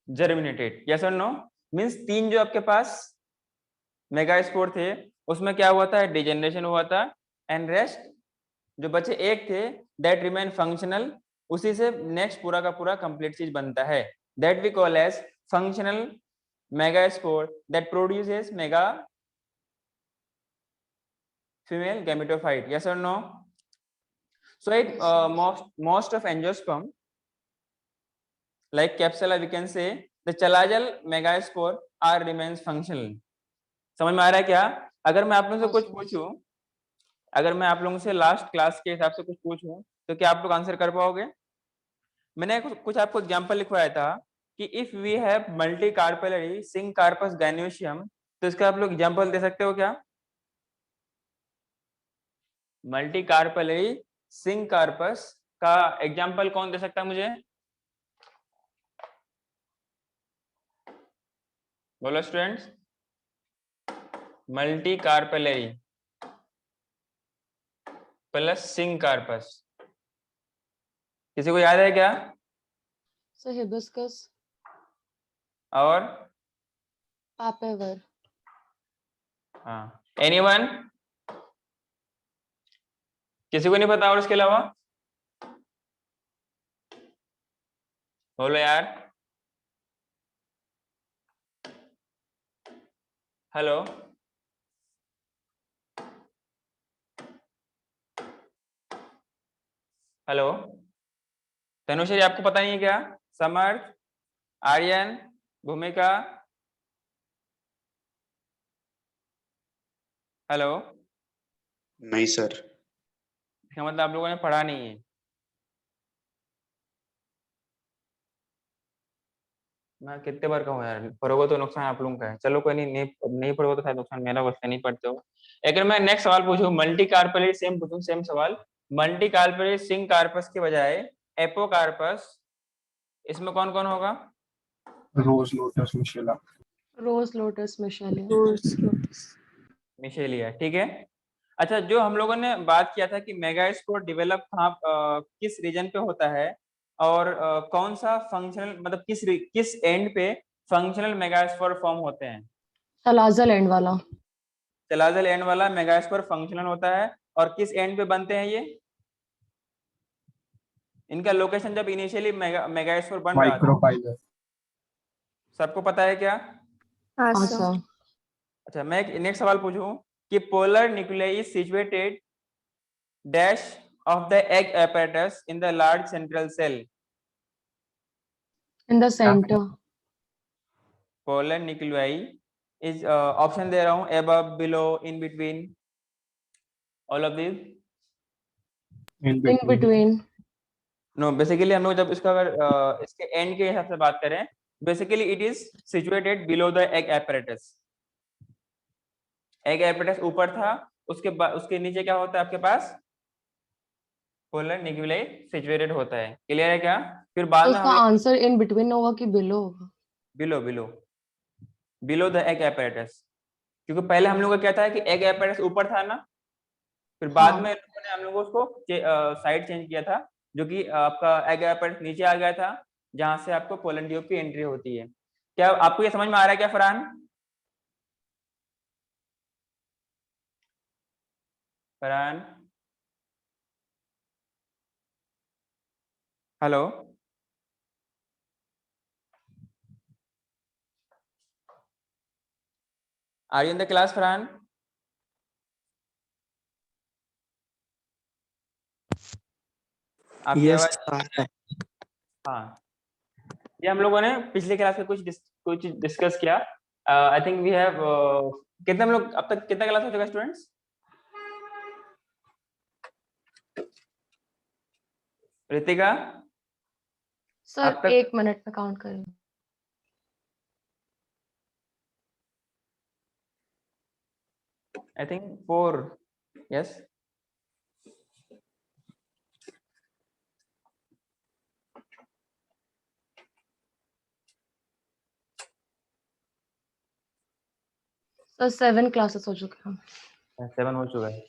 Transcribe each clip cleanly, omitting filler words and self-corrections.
Germinated, yes और no? Means 3 जो आपके पास मेगास्पोर थे उसमें क्या हुआ था, डिजेनरेशन हुआ था, एंड रेस्ट जो बचे एक थे दैट रिमेन फंक्शनल, उसी से नेक्स्ट पूरा का पूरा कंप्लीट चीज बनता है, that we call as functional megaspore that produces mega female gametophyte, yes or no? So it most of angiosperm like capsula we can say the chalazal megaspore are remains functional. समझ में आ रहा है क्या? अगर मैं आप लोगों से कुछ पूछूं, अगर मैं आप लोगों से लास्ट क्लास के हिसाब से कुछ पूछूं तो क्या आप लोग आंसर कर पाओगे? मैंने कुछ आपको एग्जांपल लिखवाया था कि if we have multi carpellary syncarpous gynoecium, तो इसका आप लोग एग्जांपल दे सकते हो क्या? मल्टी कार्पेलरी सिंक कार्पस का एग्जांपल कौन दे सकता है मुझे? बोलो students. Multi carpellary plus syncarpous, किसी को याद है क्या? सर हिबिस्कस और पापेवर। हाँ, एनीवन? किसी को नहीं पता और इसके अलावा? बोलो यार। हेलो, हेलो तनुश्री, आपको पता नहीं है क्या? समर्थ, आर्यन, भूमिका, हेलो? नहीं सर। इसका मतलब आप लोगों ने पढ़ा नहीं है। मैं कितने बार कहूँ यार, पढ़ोगे तो नुकसान आप लोगों का है। चलो कोई नहीं, नहीं पढ़ोगे तो शायद नुकसान मेरा, बस नहीं पढ़ते हो। अगर मैं नेक्स्ट सवाल पूछूं, मल्टी कार्पेलेट सेम पूछूं, सेम सवाल, मल्टी कार्पेलेट सिंक कार्पस के बजाय एपोकार्पस, इसमें कौन कौन होगा? Rose lotus मिशेला। Rose lotus मिशेलिया। मिशेलिया, ठीक है। अच्छा, जो हम लोगों ने बात किया था कि मेगास्पोर डेवलप कहाँ किस रीजन पे होता है, और कौन सा फंक्शनल मतलब किस एंड पे फंक्शनल मेगास्पोर फॉर्म होते हैं? सलाजल एंड वाला। चलाजल एंड वाला मेगास्पोर फंक्शनल होता है, और किस एंड पे बनते हैं ये? इनका लोकेशन जब इनिशियली मेगास्पोर बन रहा था, माइक्रोपाइलर। सबको पता है क्या? हाँ सर। अच्छा, मैं नेक्स्ट सवाल पूछूं कि polar nuclei is situated dash of the egg apparatus in the large central cell. In the centre. Polar nuclei is option दे रहा हूं, above, below, in between, all of these. In between. No, basically हम लोग जब इसका अगर इसके and के हिसाब से बात करें, basically it is situated below the egg apparatus. Egg apparatus ऊपर था, उसके बाद उसके नीचे क्या होता है आपके पास? पोलर न्यूक्लियाई सिचुएटेड होता है। क्लियर है क्या? फिर बाद में उसका हम लोग आंसर इन बिटवीन होगा कि बिलो होगा? Below, below, below the egg apparatus, क्योंकि पहले हम लोग का क्या था कि एग एपरेटस ऊपर था ना, फिर बाद में लोगों ने हम लोगों उसको साइड चेंज किया था, जो कि आपका एग एपरेटस नीचे आ गया था, जहां से आपको पोलन ट्यूब की एंट्री होती है। क्या आपको ये समझ में आ रहा है क्या Farhan? Farhan, hello? Are you in the class Farhan? आपकी आवाज। हाँ, ये हम लोगों ने पिछले क्लास में कुछ डिस्कस किया। आई थिंक वी हैव कितने हम लोग अब तक कितना क्लास हो चुका स्टूडेंट्स? रितिका, सर अब तक 1 मिनट में काउंट करें। I think 4, yes. Sir 7 classes हो चुके हैं। 7 हो चुका है।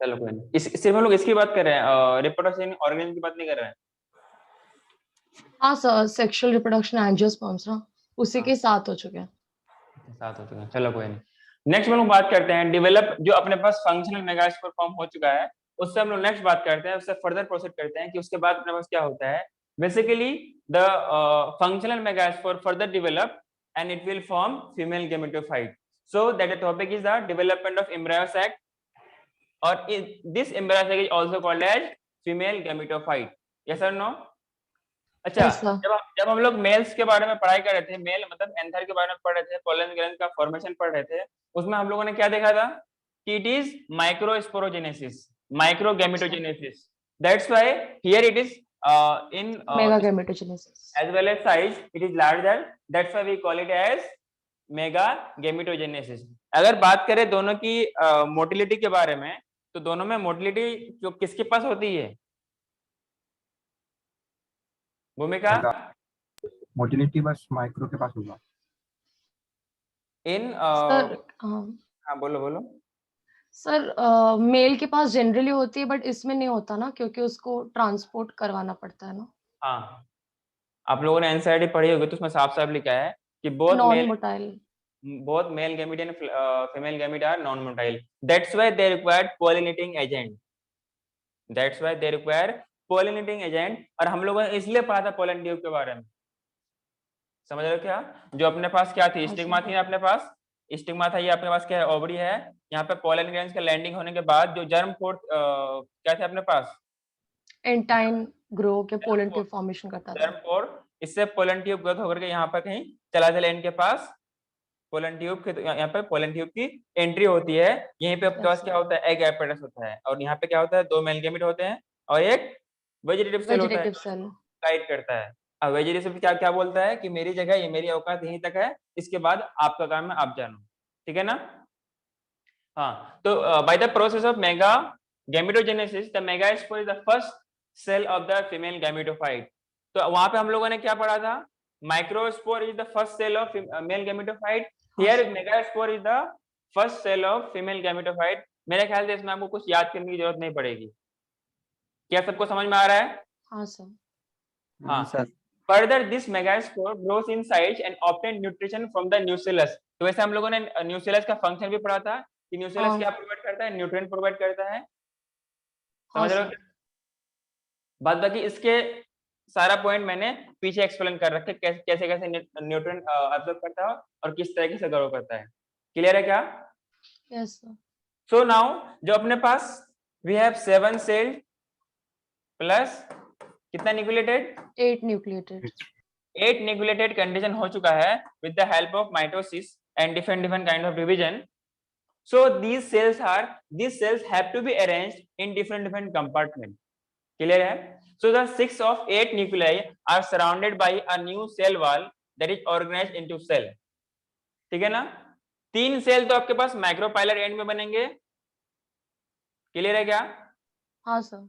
चलो कोई नहीं, सिर्फ हम लोग इसकी बात कर रहे हैं, रिप्रोडक्शन ऑर्गेनिज्म की बात नहीं कर रहे हैं। हाँ सर, सेक्सुअल रिप्रोडक्शन एंजियोस्पर्म्स ना उसी के साथ हो चुके हैं। साथ हो चुके हैं, चलो कोई नहीं। नेक्स्ट हम लोग बात करते हैं डेवलप, जो अपने पास फंक्शनल मेगास्पोर फॉर्म हो चुका है, उससे हम लोग नेक्स्ट बात करते हैं, उससे फर्दर प्रोसीड करते हैं कि उसके बाद अपने पास क्या होता है। Basically the functional megaspore further develop and it will form female gametophyte. So that the topic is the development of embryo sac, or this embryo sac is also called as female gametophyte. Yes or no? अच्छा, Yes, sir. जब हम लोग mails के बारे में पढ़ाई कर रहे थे, मेल मतलब एंथर के बारे में पढ़ रहे थे, पोलन ग्रैंड का फॉर्मेशन पढ़ रहे थे, उसमें हम लोगों ने क्या देखा था कि it is microsporogenesis, microgametogenesis. That's why here it is in Megagametogenesis. as well as size it is larger, that's why we call it as megagametogenesis. अगर बात करें दोनों की मोटिलिटी के बारे में, तो दोनों में मोटिलिटी जो किसके पास होती है, भूमिका? मोटिलिटी बस माइक्रो के पास होगा। इन सर हाँ बोलो बोलो। सर मेल के पास जनरली होती है, बट इसमें नहीं होता ना, क्योंकि उसको ट्रांसपोर्ट करवाना पड़ता है ना। हाँ, आप लोगों ने एनसीईआरटी पढ़ी होगी, तो उसमें साफ साफ लिखा है कि both male gamete and female gamete are non-motile. That's why they require pollinating agent. That's why they require pollinating agent. और हम लोगों ने इसलिए पढ़ा था पोलन ट्यूब के बारे में, समझ रहे हो क्या? जो अपने पास क्या थी, स्टिग्मा थी ना, अपने पास स्टिग्मा था, ये अपने पास क्या है, ओवरी है। यहाँ पे पोलन ग्रेन्स का लैंडिंग होने के बाद जो जर्म पोर्ट क्या थे अपने पास, एंटाइन ग्रो के पोलन ट्यूब फॉर्मेशन करता था। जर्म पोर्ट, इससे पोलन ट्यूब ग्रोथ होकर के यहाँ पर कहीं चलाजल एंड के पास पोलन ट्यूब के, यहाँ पे पोलन ट्यूब की एंट्री होती है। यहीं पे आपके पास क्या होता है, एग एपेरेटस होता है, और यहाँ पे क्या होता है, 2 मेल गैमेट होते हैं और एक वेजिटेटिव सेल होता है, गाइड करता है। अब वेजिटेटिव क्या क्या बोलता है कि मेरी जगह, ये मेरी औकात यहीं तक है, इसके बाद आपका काम है, आप जानो, ठीक है ना? हाँ, तो by the process of mega gametogenesis the megaspore is the first cell of the female gametophyte. तो वहां पे हम लोगों ने क्या पढ़ा था, microspore is the first cell of male gametophyte, here megaspore is the first cell of female gametophyte. मेरे ख्याल से इसमें आपको कुछ याद करने की जरूरत नहीं पड़ेगी। क्या सबको समझ में आ रहा है? हाँ सर। हाँ sir. Further, this megaspore grows in size and obtain nutrition from the nucellus. तो वैसे हम लोगों ने न्यूसेलस का फंक्शन भी पढ़ा था कि न्यूसेलस क्या प्रोवाइड करता है, न्यूट्रिएंट प्रोवाइड करता है, समझ रहे हो? बात बाकी इसके सारा पॉइंट मैंने पीछे एक्सप्लेन कर रखे, कैसे कैसे न्यूट्रिएंट अब्सॉर्ब करता है और किस तरीके से ग्रो करता है। क्लियर है क्या? Yes sir. सो नाउ जो अपने पास वी हैव 7 सेल प्लस कितना न्यूक्लिएटेड, 8 न्यूक्लिएटेड, 8 न्यूक्लिएटेड कंडीशन हो चुका है with the help of mitosis and different kind of division. So these cells have to be arranged in different compartment. Clear है? So the 6 of 8 nuclei are surrounded by a new cell wall that is organized into cell. ठीक है ना? 3 cell तो आपके पास micropylar and में बनेंगे, clear है क्या? हाँ sir.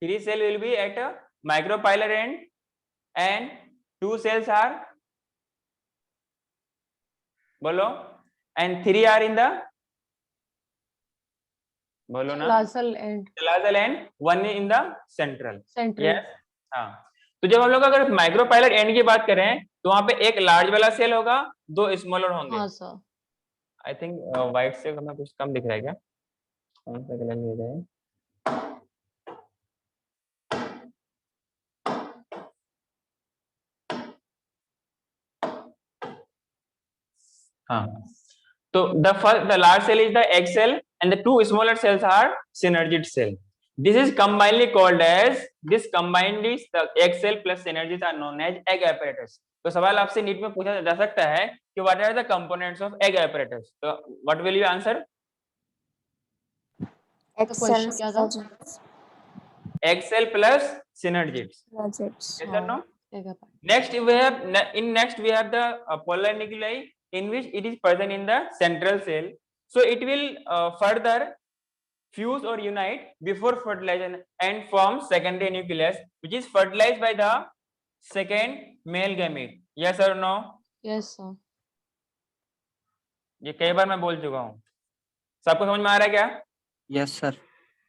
3 cell will be at a micropylar end and 2 cells are, बोलो, and 3 are in the, बोलो ना, Clasal end, 1 in the central. central. Yes. हाँ, तो जब हम लोग अगर माइक्रोपाइलर एंड की बात करें तो वहां पे एक लार्ज वाला सेल होगा, 2 स्मॉलर होंगे। हाँ सर। आई थिंक व्हाइट से हमें कुछ कम दिख रहा है क्या? कौन सा कलर ले रहे हैं? हाँ, तो the large cell is the egg cell and the 2 smaller cells are synergid cell. This is combinedly called as, this combined is the egg cell plus synergids are known as egg apparatus. तो सवाल आपसे NEET में पूछा जा सकता है कि what are the components of egg apparatus? तो what will you answer? Egg cell क्या था? Egg cell plus synergids. Yes or no? Next we have the polar nuclei in which it is present in the central cell. So it will further fuse or unite before fertilization and form secondary nucleus, which is fertilized by the second male gamete. Yes or no? Yes sir. ये कई बार मैं बोल चुका हूँ, सबको समझ में आ रहा है क्या? Yes sir.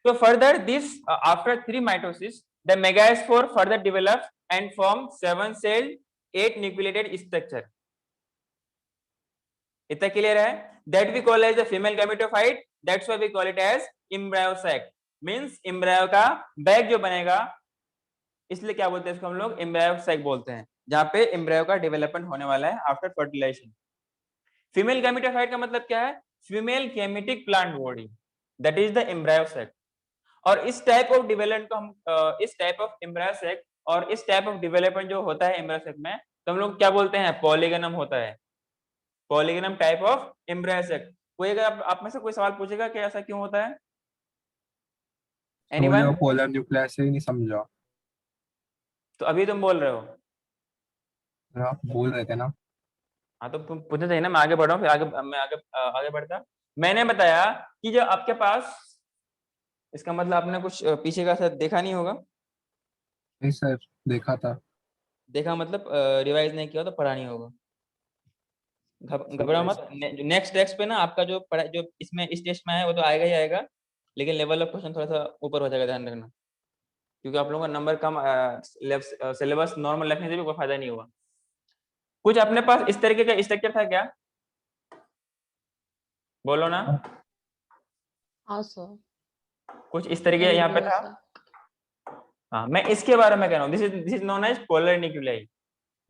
So further this after 3 mitosis the megaspore further develops and form 7-celled 8-nucleated structure. इतना क्लियर है? That we call as the female gametophyte. That's why we call it as embryo sac. Means embryo का bag जो बनेगा, इसलिए क्या बोलते हैं इसको हम लोग embryo sac बोलते हैं, जहाँ पे embryo का डेवलपमेंट होने वाला है आफ्टर फर्टिलाइजेशन. फीमेल गैमेटोफाइट का मतलब क्या है? Female gametic plant body, that is the embryo sac. और इस टाइप ऑफ डेवलपमेंट को हम इस टाइप ऑफ एम्ब्रायो सैक और इस टाइप ऑफ डेवलपमेंट जो होता है एम्ब्रायो सैक में, तो हम लोग क्या बोलते हैं? पॉलीगनम होता है. पॉलीगनम टाइप ऑफ एम्ब्रायो सैक. कोई अगर आप में से कोई सवाल पूछेगा कि ऐसा क्यों होता है? एनीवन? पोलर न्यूक्लियर से ही नहीं समझा. तो अभी तुम बोल रहे हो. आप बोल रहे थे ना. हाँ तो तुम पूछना चाहिए ना, मैं आगे बढ़ रहा हूँ, फिर आगे बढ़ता. मैंने बताया कि जो आपके पास, इसका मतलब आपने कुछ पीछे का शायद देखा नहीं होगा. नहीं सर, देखा था. देखा मतलब रिवाइज नहीं किया तो पढ़ा नहीं होगा. घबराओ मत. नेक्स्ट टेक्स्ट पे ना आपका जो जो इसमें इस टेस्ट में है वो तो आएगा ही आएगा, लेकिन लेवल ऑफ क्वेश्चन थोड़ा सा ऊपर हो जाएगा, ध्यान रखना, क्योंकि आप लोगों का नंबर कम, सिलेबस नॉर्मल रखने से भी कोई फायदा नहीं होगा. कुछ अपने पास इस तरीके का स्ट्रक्चर था क्या? बोलो ना. हाँ सर. कुछ इस तरीके यहाँ पे था. हाँ, मैं इसके बारे में कह रहा हूँ. This is known as polar nuclei.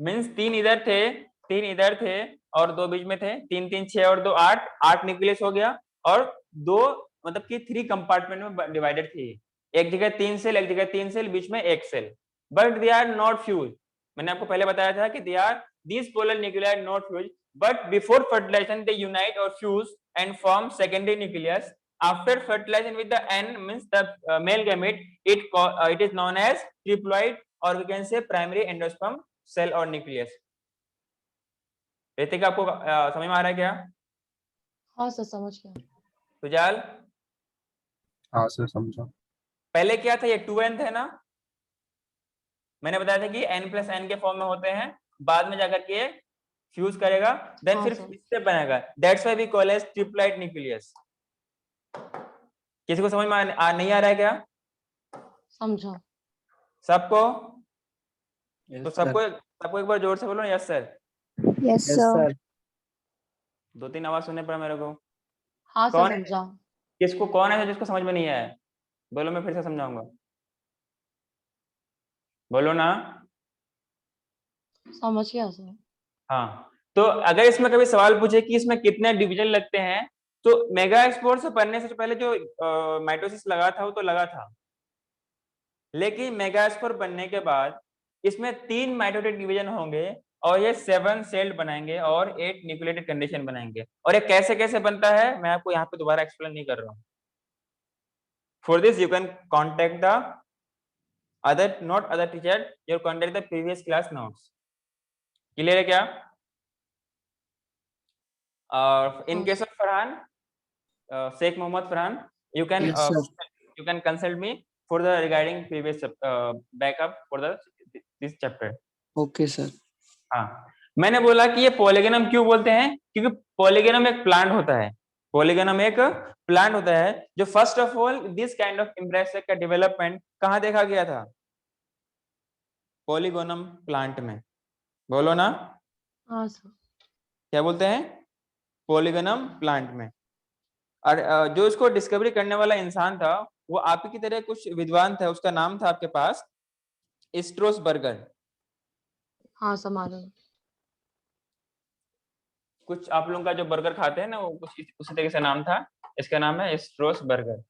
Means 3 इधर थे और 2 बीच में थे. 3 3 6 और 2 8 न्यूक्लियस हो गया, और 2 मतलब कि 3 कंपार्टमेंट में डिवाइडेड थी. एक जगह 3 सेल, एक जगह 3 सेल, बीच में 1 सेल. But they are not fuse. मैंने आपको पहले बताया था कि they are these polar nuclei are not fused, but before fertilization they unite or fuse and form secondary nucleus. After fertilization with the N, means the male gamete, it is known as triploid, or we can say primary endosperm cell or nucleus. Hrithik, आपको समझ में आ रहा है क्या? हाँ sir, समझ गया. सुजाल, हाँ सर, समझा. पहले क्या था? ये 2n थे ना. मैंने बताया था कि n+n के फॉर्म में होते हैं, बाद में जाकर के फ्यूज करेगा, देन हाँ फिर सर. इससे बनेगा. That's why we call as triploid nucleus. किसी को समझ में नहीं आ रहा है क्या? समझा. सबको? Yes, तो सबको एक बार जोर से बोलो, यस सर. Yes sir. 2-3 आवाज सुनने पर मेरे को. हाँ सर, कौन है? समझा. किसको, कौन है जिसको समझ में नहीं आया? बोलो, मैं फिर से समझाऊंगा. बोलो ना. समझ गया सर. हाँ, तो अगर इसमें कभी सवाल पूछे कि इसमें कितने डिवीजन लगते हैं, तो मेगास्पोर से बनने से पहले जो माइटोसिस लगा था वो तो लगा था, लेकिन मेगास्पोर बनने के बाद इसमें 3 माइटोटिक डिवीजन होंगे और ये 7 सेल्ड बनाएंगे और 8 न्यूक्लिएटेड कंडीशन बनाएंगे. और ये कैसे कैसे बनता है मैं आपको यहाँ पे दोबारा एक्सप्लेन नहीं कर रहा हूँ. For this you can contact the other teacher, you contact the previous class notes. Clear है क्या? In case of Farhan, Sheikh Mohammad Farhan, you can consult me for the regarding previous backup for this chapter. Okay sir. हाँ, मैंने बोला कि ये पॉलीगनम क्यों बोलते हैं, क्योंकि पॉलीगनम एक प्लांट होता है. पॉलीगनम एक प्लांट होता है जो first of all this kind of embryo का डेवलपमेंट कहाँ देखा गया था? पॉलीगोनम प्लांट में. बोलो ना. हाँ सर. क्या बोलते हैं? पॉलीगनम प्लांट में. और जो इसको डिस्कवरी करने वाला इंसान था वो आप ही की तरह कुछ विद्वान था, उसका नाम था आपके पास स्ट्रोसबर्गर. हाँ सर, मालूम. कुछ आप लोगों का जो बर्गर खाते हैं ना वो कुछ उसी तरीके से नाम था. इसका नाम है स्ट्रोसबर्गर.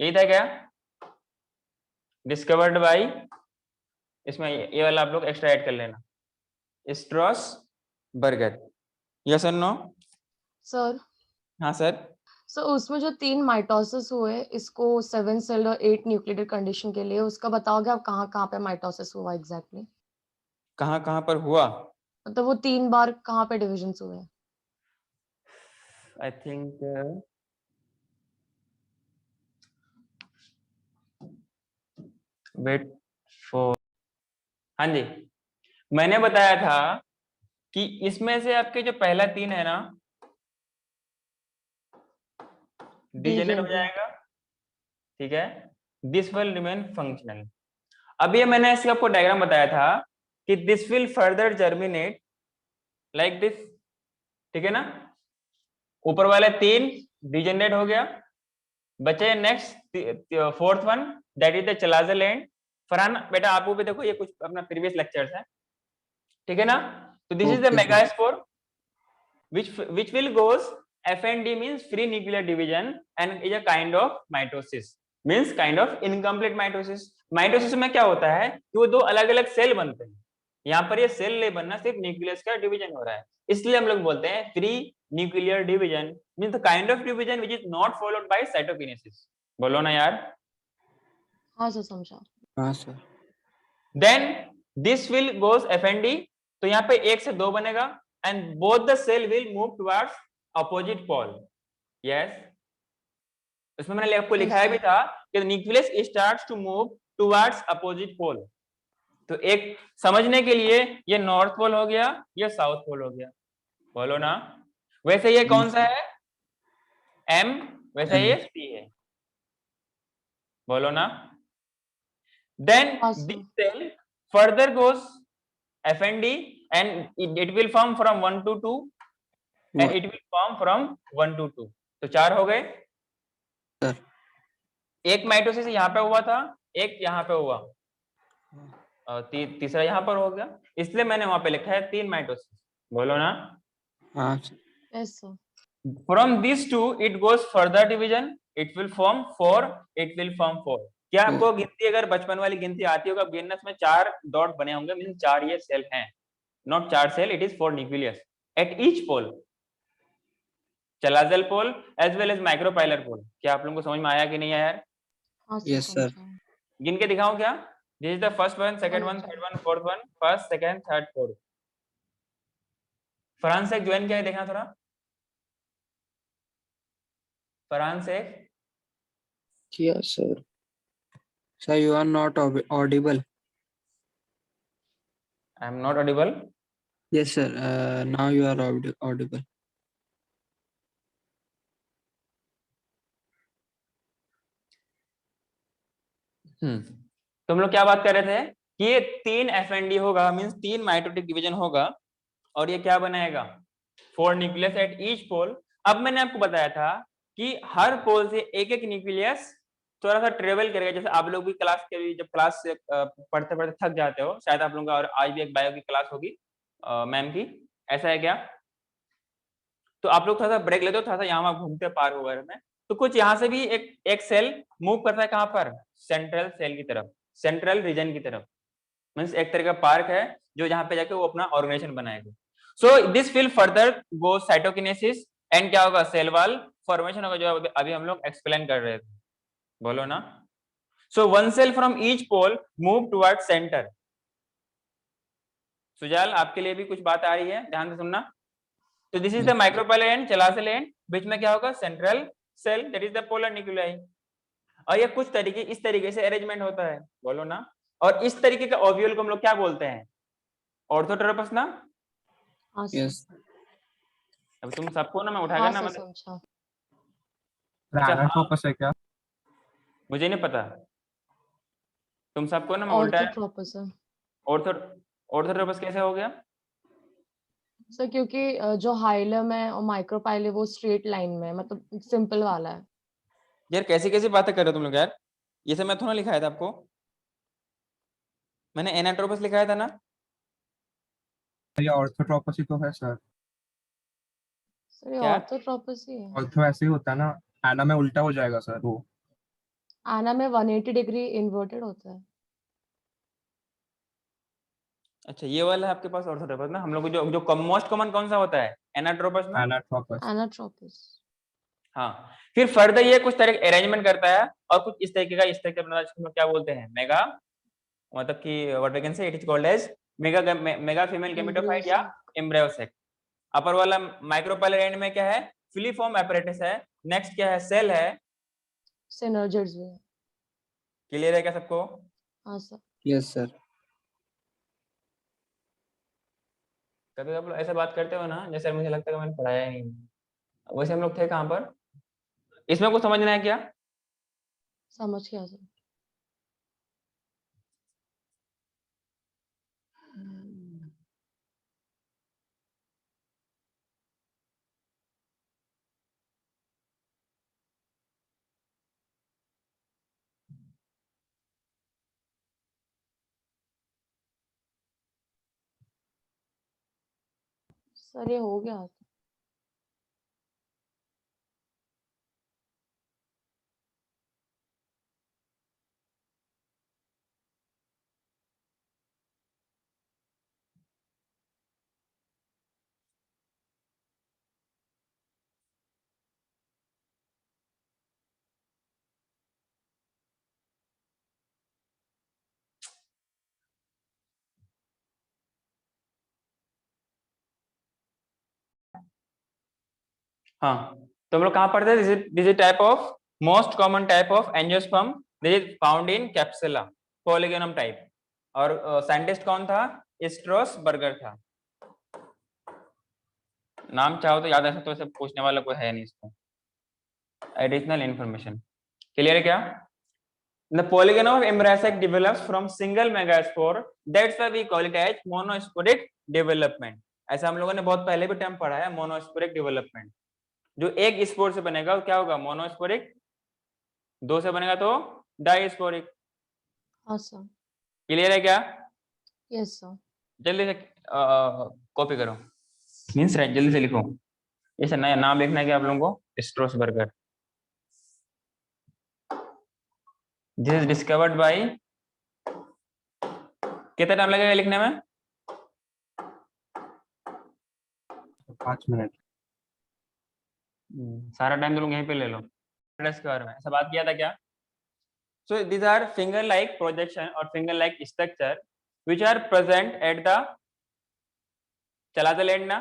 यही था क्या? डिस्कवर्ड बाय, इसमें ये वाला आप लोग एक्स्ट्रा ऐड कर लेना, स्ट्रोसबर्गर. यस और नो? सर. हाँ सर. सर, उसमें जो 3 माइटोसिस हुए, इसको 7 सेल और 8 न्यूक्लिएटेड कंडीशन के लिए, उसका बताओगे आप कहाँ कहाँ पे माइटोसिस हुआ एग्जैक्टली? कहाँ कहाँ पर हुआ? मतलब वो 3 बार कहाँ पे डिविजन्स हुए? आई थिंक वेट फॉर, हाँ जी, मैंने बताया था कि इसमें से आपके जो पहला 3 है ना डिजेनरेट हो जाएगा, ठीक है. This will remain functional. अब ये मैंने इसका आपको डायग्राम बताया था कि this will further germinate like this, ठीक है ना। ऊपर वाले 3 डिजेनरेट हो गया, बचे next 4th one, that is the chalazal end. Farhan बेटा आपको भी देखो, ये कुछ अपना प्रीवियस लेक्चर्स है, ठीक है ना। तो this is the Okay, sir. Megaspore which will goes FND means free nuclear division and is a kind of mitosis, means kind of incomplete mitosis। Mitosis में क्या होता है कि वो 2 अलग अलग सेल बनते हैं, यहाँ पर ये सेल नहीं बनना, सिर्फ न्यूक्लियस का डिवीजन हो रहा है, इसलिए हम लोग बोलते हैं free nuclear division means the kind of division which is not followed by cytokinesis. बोलो ना यार। हाँ सर, समझा। हाँ sir. Then this will goes FND, तो यहाँ पे 1 से 2 बनेगा and both the cell will move towards opposite pole। yes, इसमें मैंने आपको Yes, लिखाया sir. भी था कि nucleus starts to move towards opposite pole। तो एक समझने के लिए ये नॉर्थ पोल हो गया, ये साउथ पोल हो गया, बोलो ना। वैसे ये कौन सा है M, वैसे ये C है, बोलो ना। then हाँ sir. this cell further goes FND and it will form from 1 to 2 and it will form from 1 to 2। तो 4 हो गए। सर। एक माइटोसिस यहाँ पे हुआ था, एक यहाँ पे हुआ, और तीसरा यहाँ पर हो गया, इसलिए मैंने वहां पे लिखा है 3 माइटोसिस, बोलो ना। हाँ sir. Yes, sir. From these 2 it goes further division, it will form 4, it will form 4। क्या आपको गिनती, अगर बचपन वाली गिनती आती होगा, गिनने में 4 डॉट बने होंगे, मीन 4 ये सेल हैं, not 4 cell, it is 4 nucleus at each pole, chalazal pole as well as micropylar pole. क्या आप लोगों को समझ में आया कि नहीं आया यार? हाँ सर, Yes, sir. समझा। गिन के दिखाऊं क्या? This is the first one, second one, One, third one, fourth one, first, second, third, fourth. Farhan से ज्वाइन किया है, देखना थोड़ा। फरहान से Yes, sir. Sir, you are not audible. I am not Audible. Yes, sir. Now you are audible. तो हम लोग क्या बात कर रहे थे कि ये 3 FND होगा, मींस 3 माइटोटिक डिवीजन होगा, और ये क्या बनाएगा 4 न्यूक्लियस एट ईच पोल। अब मैंने आपको बताया था कि हर पोल से एक एक न्यूक्लियस थोड़ा सा ट्रेवल करेगा। जैसे आप लोग भी क्लास के भी जब क्लास से पढ़ते पढ़ते थक जाते हो, शायद आप लोगों का, और आज भी एक बायो की क्लास होगी मैम की, ऐसा है क्या? तो आप लोग थोड़ा सा ब्रेक लेते हो, थोड़ा सा यहाँ वहाँ घूमते पार वगैरह में, तो कुछ यहाँ से भी एक सेल मूव करता है, कहाँ पर? सेंट्रल सेल की तरफ, सेंट्रल रीजन की तरफ, मींस एक तरह का पार्क है जो जहाँ पे जाके वो अपना ऑर्गेनाइजेशन बनाएगा। So this will further go cytokinesis and क्या होगा, सेल वॉल फॉर्मेशन होगा, जो अभी हम लोग एक्सप्लेन कर रहे थे, बोलो ना। So one cell from each pole move toward centre. Sujal आपके लिए भी कुछ बात आ रही है, ध्यान से सुनना। तो this is the micropylar end, chalazal end, बीच में क्या होगा, central cell, that is the polar nuclei. और ये कुछ तरीके, इस तरीके से अरेंजमेंट होता है, बोलो ना। और इस तरीके का ओव्यूल को हम लोग क्या बोलते हैं, ऑर्थोट्रोपस ना। हाँ सर। Yes. अब तुम सबको ना मैं उठाकर हाँ ना सर, मतलब, समझा। अच्छा हाँ, एनाट्रोपस है क्या? मुझे नहीं पता, तुम सबको ना मैं उल्टा है। Orthotropous sir. ऑर्थो ऑर्थोट्रोपस कैसे हो गया? सर क्योंकि जो हाइलम है और माइक्रोपाइल है वो स्ट्रेट लाइन में है, मतलब सिंपल वाला है। यार कैसी कैसी बातें कर रहे हो तुम लोग यार, ये सब मैं थोड़ा लिखाया था आपको, मैंने एनाट्रोपस लिखाया था ना। ये ऑर्थोट्रोपस ही तो है सर। सर ये क्या? ऑर्थोट्रोपस ही है। ऑर्थो ऐसे ही होता है ना, एना में उल्टा हो जाएगा सर वो। आना में 180 डिग्री इन्वर्टेड होता है। अच्छा ये वाला है आपके पास ऑर्थोट्रोपस ना। हम लोग को जो मोस्ट कॉमन कौन सा होता है, एनाट्रोपस ना। एनाट्रोपस। एनाट्रोपस। हाँ, फिर फर्दर ये कुछ तरह अरेंजमेंट करता है, और कुछ इस तरीके का, इस तरीके का हम क्या बोलते हैं, मेगा, मतलब कि what we can say, it is called as mega female gametophyte या एम्ब्रियोसेक। अपर वाला माइक्रोपाइलर एंड में क्या है, फिलीफॉर्म एपरेटस है। नेक्स्ट क्या है, सेल है। सिनर्जिड्स भी है। क्लियर है क्या सबको? हाँ सर। Yes, sir. कभी आप लोग ऐसा बात करते हो ना, जैसे मुझे लगता है कि मैंने पढ़ाया ही नहीं, वैसे हम लोग थे कहाँ पर? इसमें कुछ समझना है क्या? समझ गया सर। सर ये हो गया। हाँ, तो हम लोग कहाँ पढ़ते हैं? This is type of most common type of angiosperm, this is found in Capsella, Polygonum type. और साइंटिस्ट कौन था? स्ट्रोसबर्गर था। नाम चाहो तो याद रख सकते हो, सब पूछने वाला कोई है नहीं इसको। एडिशनल इंफॉर्मेशन क्लियर है क्या? The polygon of Imbrasec develops from single megaspore. That's why we call it as monosporic development. ऐसा हम लोगों ने बहुत पहले भी टर्म पढ़ा है, मोनोस्पोरिक डेवलपमेंट। जो एक स्पोर से बनेगा वो क्या होगा? मोनोस्पोरिक। दो से बनेगा तो डाइस्पोरिक। हाँ सर। क्लियर है क्या? Yes sir. जल्दी से कॉपी करो, मीन्स राइट, जल्दी से लिखो। ऐसा नया नाम लिखना है क्या आप लोगों को? स्ट्रोसबर्गर। दिस इज डिस्कवर्ड बाय, कितना टाइम लगेगा लिखने में? 5 मिनट। सारा टाइम तुम यहीं पे ले लो। डिस्कवर में ऐसा बात किया था क्या? So these are finger-like projection or finger-like structure which are present at the chalazal end ना?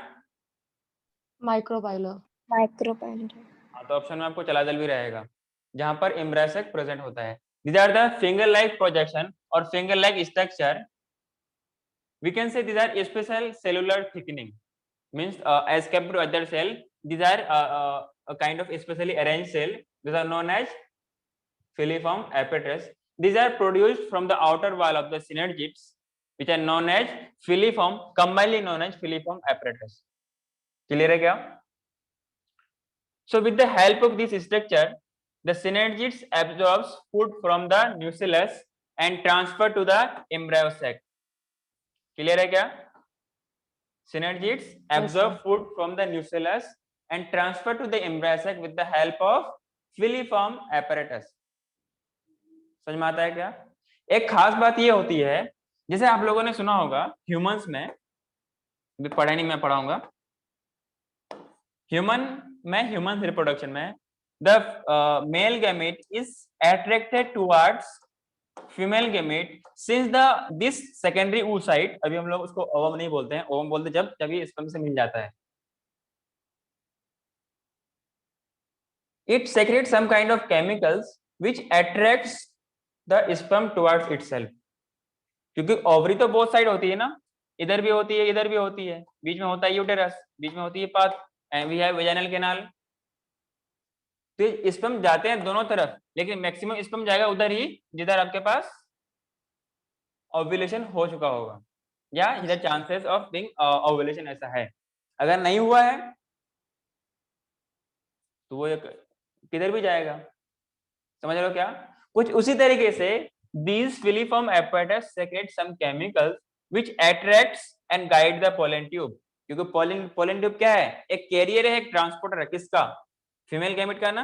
माइक्रोबाइलर। हाँ, तो ऑप्शन में आपको चलाजल भी रहेगा जहां पर इम्ब्रेसक प्रेजेंट होता है। These are the finger-like projection or finger-like structure. We can say these are special cellular thickening. Means as compared to other cell, these are a kind of specially arranged cell. These are known as filiform apparatus. These are produced from the outer wall of the synergids, which are known as filiform, commonly known as filiform apparatus. Clear है क्या? So with the help of this structure, the synergids absorbs food from the nucellus and transfer to the embryo sac. Clear है क्या? Synergids absorb food from the nucellus and transfer to the embryo sac with the help of filiform apparatus. समझ में आता है क्या? एक खास बात ये होती है, जैसे आप लोगों ने सुना होगा ह्यूमंस में, अभी पढ़ा नहीं, मैं पढ़ाऊंगा। ह्यूमन रिप्रोडक्शन में the male gamete is attracted towards female gamete since the this secondary oocyte, अभी हम लोग उसको ओवम नहीं बोलते हैं, ओवम बोलते जब ये स्पर्म से मिल जाता है। It secretes some kind of chemicals which attracts the sperm towards itself. क्योंकि ओवरी तो बोथ साइड होती है ना, इधर भी होती है, इधर भी होती है, बीच में होता है यूटेरस, बीच में होती है path, and we have vaginal canal. तो स्पर्म जाते हैं दोनों तरफ, लेकिन मैक्सिमम स्पर्म जाएगा उधर ही जिधर आपके पास ओव्यूलेशन हो चुका होगा, या जिधर चांसेस ऑफ बीइंग ओव्यूलेशन ऐसा है। अगर नहीं हुआ है तो वो किधर भी जाएगा। समझ रहे हो क्या? कुछ उसी तरीके से these filiform apparatus secrete some chemicals which attracts and guide the pollen tube. क्योंकि pollen tube क्या है? एक कैरियर है, एक ट्रांसपोर्टर है। किसका? फीमेल गैमेट का ना?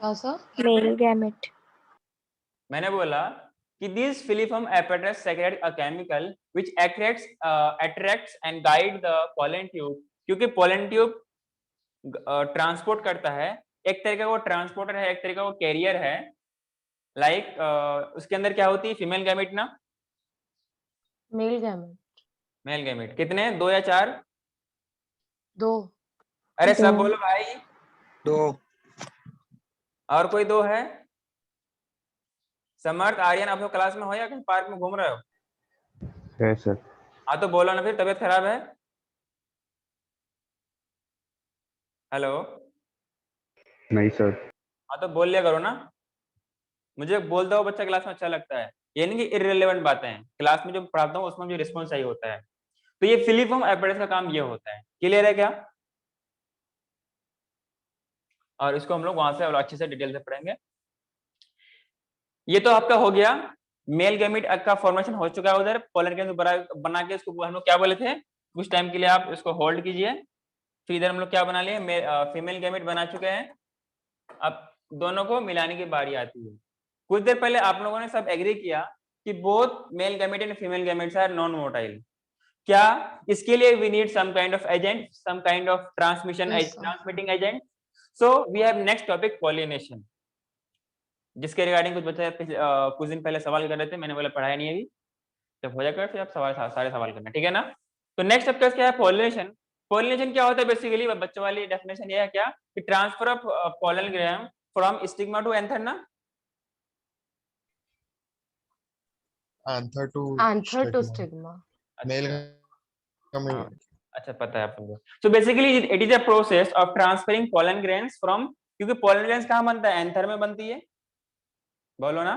क्या सर? Male gamete. मैंने बोला कि these filiform apparatus secrete a chemical which attracts and guide the pollen tube. क्योंकि pollen tube ट्रांसपोर्ट करता है, एक तरीके का वो ट्रांसपोर्टर है, एक तरीके का वो कैरियर है। लाइक उसके अंदर क्या होती है? फीमेल गैमेट ना? Male gamete. मेल गैमेट कितने? 2 या 4? 2। अरे सब दो। बोलो भाई। 2। और कोई 2 है? समर्थ, आर्यन, आप लोग क्लास में हो या कहीं पार्क में घूम रहे हो? है सर। हाँ तो बोलो ना, फिर तबीयत खराब है? हेलो? नहीं सर। हाँ तो बोल लिया करो ना, मुझे बोलता हुआ बच्चा क्लास में अच्छा लगता है। ये नहीं कि इररिलेवेंट बातें हैं, क्लास में जो पढ़ाता हूँ उसमें मुझे रिस्पॉन्स चाहिए होता है। तो ये फिलिफॉर्म एपेरेटस का काम ये होता है। क्लियर है क्या? और इसको हम लोग वहां से और अच्छे से डिटेल से पढ़ेंगे। ये तो आपका हो गया, मेल गैमेट का फॉर्मेशन हो चुका है उधर, पोलन के बना के उसको हम लोग क्या बोले थे? कुछ टाइम के लिए आप इसको होल्ड कीजिए। फिर इधर हम लोग क्या बना लिए, फीमेल गैमेट बना चुके हैं। अब दोनों को मिलाने की बारी आती है। कुछ देर पहले आप लोगों ने सब एग्री किया कि both male gamete and female gametes are non motile. क्या इसके लिए we need some kind of agent, some kind of transmitting agent. So we have next topic pollination, जिसके रिगार्डिंग कुछ बच्चे कुछ दिन पहले सवाल कर रहे थे, मैंने बोला पढ़ाया नहीं अभी, जब हो जाएगा फिर आप सारे सवाल करना, ठीक है ना। तो नेक्स्ट आपका क्या है, पॉलिनेशन। पॉलिनेशन क्या होता है बेसिकली, बच्चों वाली डेफिनेशन ये है क्या कि transfer of pollen gram from stigma to anther ना, Anther to Anther to stigma. stigma. Male हाँ, gamete. अच्छा पता है आप लोगों को। So basically it is a process of transferring pollen grains from, क्योंकि पोलन ग्रेन्स कहाँ बनता है, एंथर में बनती है, बोलो ना।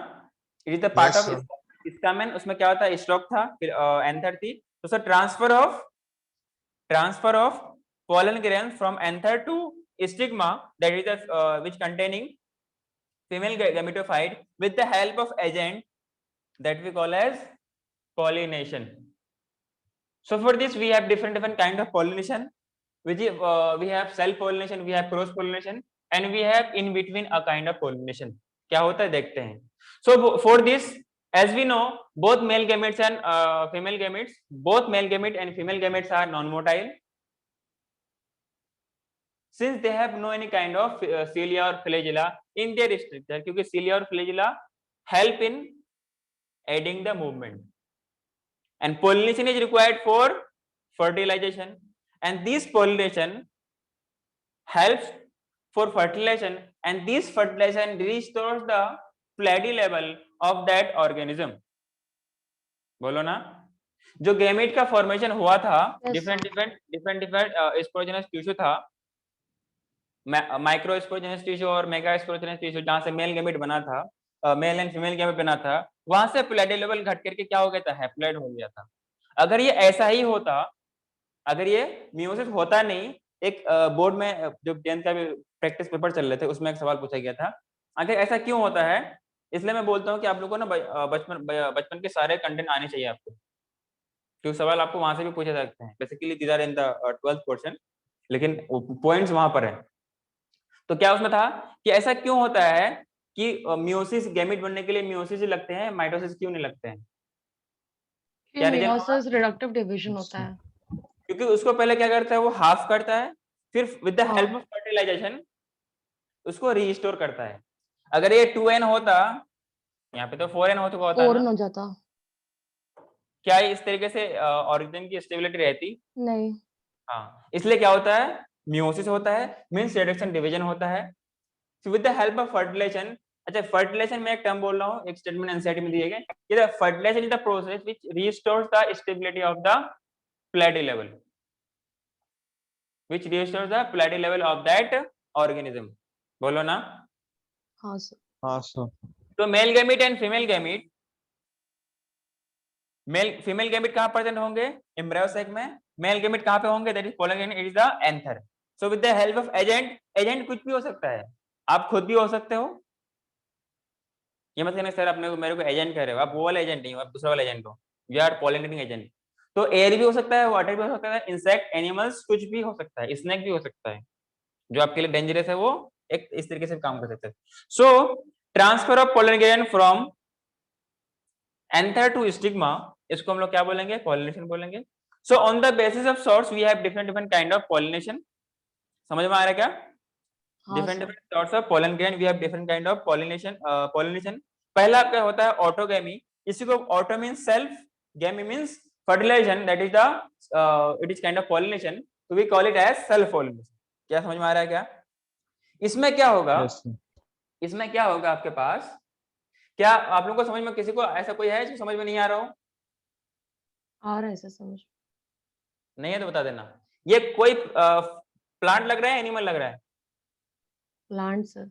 It is the part Yes, of stamen, उसमें क्या होता है, स्टॉक था, फिर एंथर थी। तो sir transfer of pollen grains from anther to stigma, that is which containing female gametophyte with the help of agent that we call as pollination. So for this we have different kind of pollination, which is, we have self pollination, we have cross pollination, and we have in between a kind of pollination. क्या होता है देखते हैं। So for this, as we know, both male gametes and female gametes, both male gamete and female gametes are non-motile, since they have no any kind of cilia or flagella in their structure, क्योंकि cilia और flagella help in aiding the movement, and pollination is required for fertilization, and this pollination helps for fertilization, and this fertilization restores the platy level of that organism। बोलो ना, जो gamete का formation हुआ था, different sporogenous tissue था, micro sporogenous tissue और mega sporogenous tissue, जहां से मेल गैमेट बना था, मेल एंड फीमेल गैमेट बना था, वहां से प्लेटी लेवल घट करके क्या हो गया था, हैप्लॉइड हो गया था। अगर ये ऐसा ही होता, अगर ये मियोसिस होता नहीं, एक बोर्ड में जो 10th का भी प्रैक्टिस पेपर चल रहे थे उसमें एक सवाल पूछा गया था, आखिर ऐसा क्यों होता है। इसलिए मैं बोलता हूँ कि आप लोगों को ना बचपन के सारे कंटेंट आने चाहिए आपको, क्योंकि सवाल आपको वहां से भी पूछे सकते हैं। Basically these are in the 12th portion, लेकिन पॉइंट्स वहां पर है। तो क्या उसमें था कि ऐसा क्यों होता है कि मियोसिस, गैमेट बनने के लिए मियोसिस ही लगते हैं, माइटोसिस क्यों नहीं लगते हैं, क्या रीजन? Meiosis reductive division होता है। क्योंकि उसको पहले क्या करता है, वो हाफ करता है, फिर with the help of fertilization उसको रीस्टोर करता है। अगर ये 2n होता, यहाँ पे तो 4n हो चुका होता है 4 ना? हो जाता। क्या इस तरीके से ऑर्गेनिज्म की स्टेबिलिटी रहती? नहीं। हाँ, इसलिए क्या होता है, मियोसिस होता है, मींस रिडक्शन डिवीजन होता है। So with the help of fertilization, अच्छा fertilization में एक टर्म बोल रहा हूँ, एक स्टेटमेंट एनसीईआरटी में दिए गए, ये fertilization is the process which restores the stability of the platy level, which restores the platy level of that organism। बोलो ना। हाँ सर। हाँ sir. तो mail gamete and female gamete, female gamete कहाँ प्रेजेंट होंगे, एम्ब्रायो सैक में। Male gamete कहाँ पे होंगे, that is pollen gamete, it is the anther. So with the help of agent कुछ भी हो सकता है, आप खुद भी हो सकते हो। ये मत कहना सर अपने को, मेरे को एजेंट कह रहे हो, आप वो वाला एजेंट नहीं हो, आप दूसरा वाला एजेंट हो, यू आर पॉलिनेटिंग एजेंट। तो एयर भी हो सकता है, वाटर भी हो सकता है, इंसेक्ट, एनिमल्स, कुछ भी हो सकता है, स्नेक भी हो सकता है, जो आपके लिए डेंजरस है वो एक इस तरीके से काम कर सकता है। So transfer of pollen grain from anther to stigma, इसको हम लोग क्या बोलेंगे, पॉलिनेशन बोलेंगे। So on the basis of source we have different kind of pollination. समझ में आ रहा है क्या? Different sorts of pollen grain, we have different kind of pollination. पहला आपका होता है ऑटोगैमी, इसी को auto means self, gamy means fertilization, that is the it is kind of pollination, तो we call it as self pollination. क्या समझ में आ रहा है क्या? इसमें क्या होगा, Yes, sir. इसमें क्या होगा आपके पास, क्या आप लोगों को समझ में, किसी को ऐसा कोई है जो समझ में नहीं आ रहा हो? आ रहा है सर समझ। नहीं है तो बता देना। ये कोई प्लांट लग रहा है, एनिमल लग रहा है? Plant sir.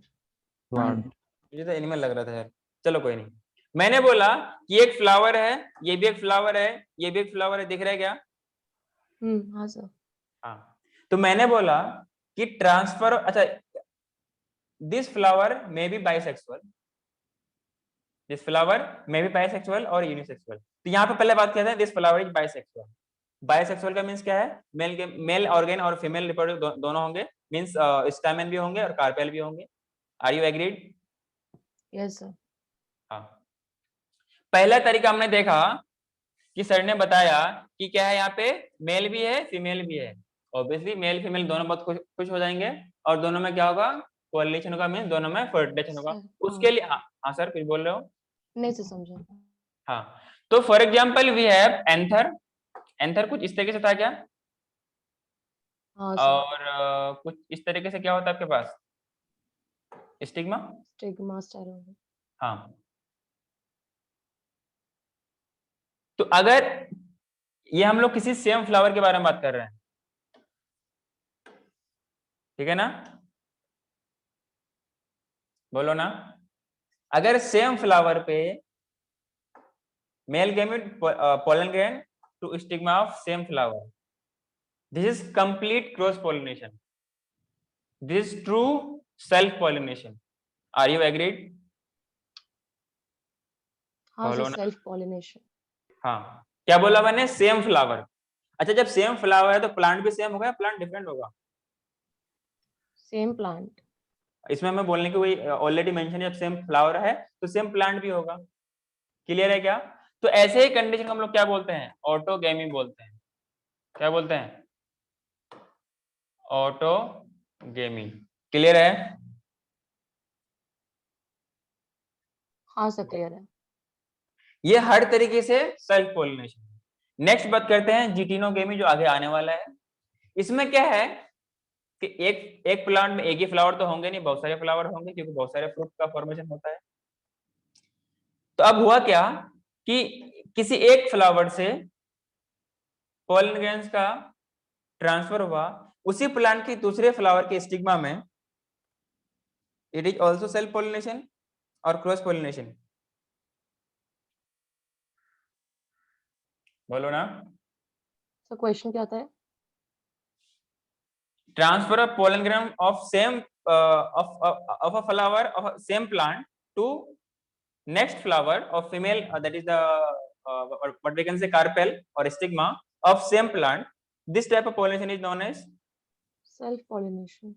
Plant. मुझे तो एनिमल लग रहा था यार, चलो कोई नहीं। मैंने बोला कि एक फ्लावर है, ये भी एक फ्लावर है, ये भी एक फ्लावर है, दिख रहा है क्या? हाँ सर। हाँ, तो मैंने बोला कि ट्रांसफर, अच्छा this flower may be bisexual, this flower may be bisexual और यूनिसेक्सुअल। तो यहाँ पे पहले बात किया था, this flower is bisexual. Bisexual का मीन्स क्या है, मेल ऑर्गेन और फीमेल रिप्रोडक्टिव दोनों होंगे, मीन्स स्टैमेन भी होंगे और कार्पेल भी होंगे। Are you agreed? Yes sir. हाँ। पहला तरीका हमने देखा कि सर ने बताया कि क्या है, यहाँ पे मेल भी है फीमेल भी है, ऑब्वियसली मेल फीमेल दोनों बहुत खुश हो जाएंगे और दोनों में क्या होगा, कोरिलेशन होगा, मीन्स दोनों में फर्टिलाइजेशन होगा। सर उसके लिए हाँ सर कुछ बोल रहे हो? नहीं सर समझा। हाँ, तो for example we have anther. Anther कुछ इस तरीके से था क्या? हाँ सर। और कुछ इस तरीके से क्या होता है आपके पास, स्टिग्मा। Stigma sterol. हाँ, तो अगर ये हम लोग किसी सेम फ्लावर के बारे में बात कर रहे हैं, ठीक है ना, बोलो ना, अगर सेम फ्लावर पे male gamete pollen grain to stigma of same flower, this is complete cross pollination, this is true self pollination. Are you agreed? हाँ सर बोलो ना। Self pollination. हाँ, क्या बोला मैंने, सेम फ्लावर। अच्छा, जब सेम फ्लावर है तो प्लांट भी सेम होगा या प्लांट डिफरेंट होगा? Same plant. इसमें हमें बोलने की वही ऑलरेडी मेंशन है, जब सेम फ्लावर है तो सेम प्लांट भी होगा। क्लियर है क्या? तो ऐसे ही कंडीशन को हम लोग क्या बोलते हैं, ऑटोगेमी बोलते हैं। क्या बोलते हैं? ऑटोगेमी। क्लियर है? हाँ सर क्लियर है। ये हर तरीके से सेल्फ पोलिनेशन। नेक्स्ट बात करते हैं जिटिनोगेमी, जो आगे आने वाला है। इसमें क्या है कि एक प्लांट में एक ही फ्लावर तो होंगे नहीं, बहुत सारे फ्लावर होंगे, क्योंकि बहुत सारे फ्रूट का फॉर्मेशन होता है। तो अब हुआ क्या कि किसी एक फ्लावर से पोलन ग्रेन्स का ट्रांसफर हुआ उसी प्लांट की दूसरे फ्लावर के स्टिग्मा में, it is also self pollination और क्रॉस पोलिनेशन। बोलो ना। सर क्वेश्चन क्या था? Transfer of pollen grain of same of a flower of same plant to next flower of female, that is the what we can say carpel or stigma of same plant. This type of pollination is known as self pollination.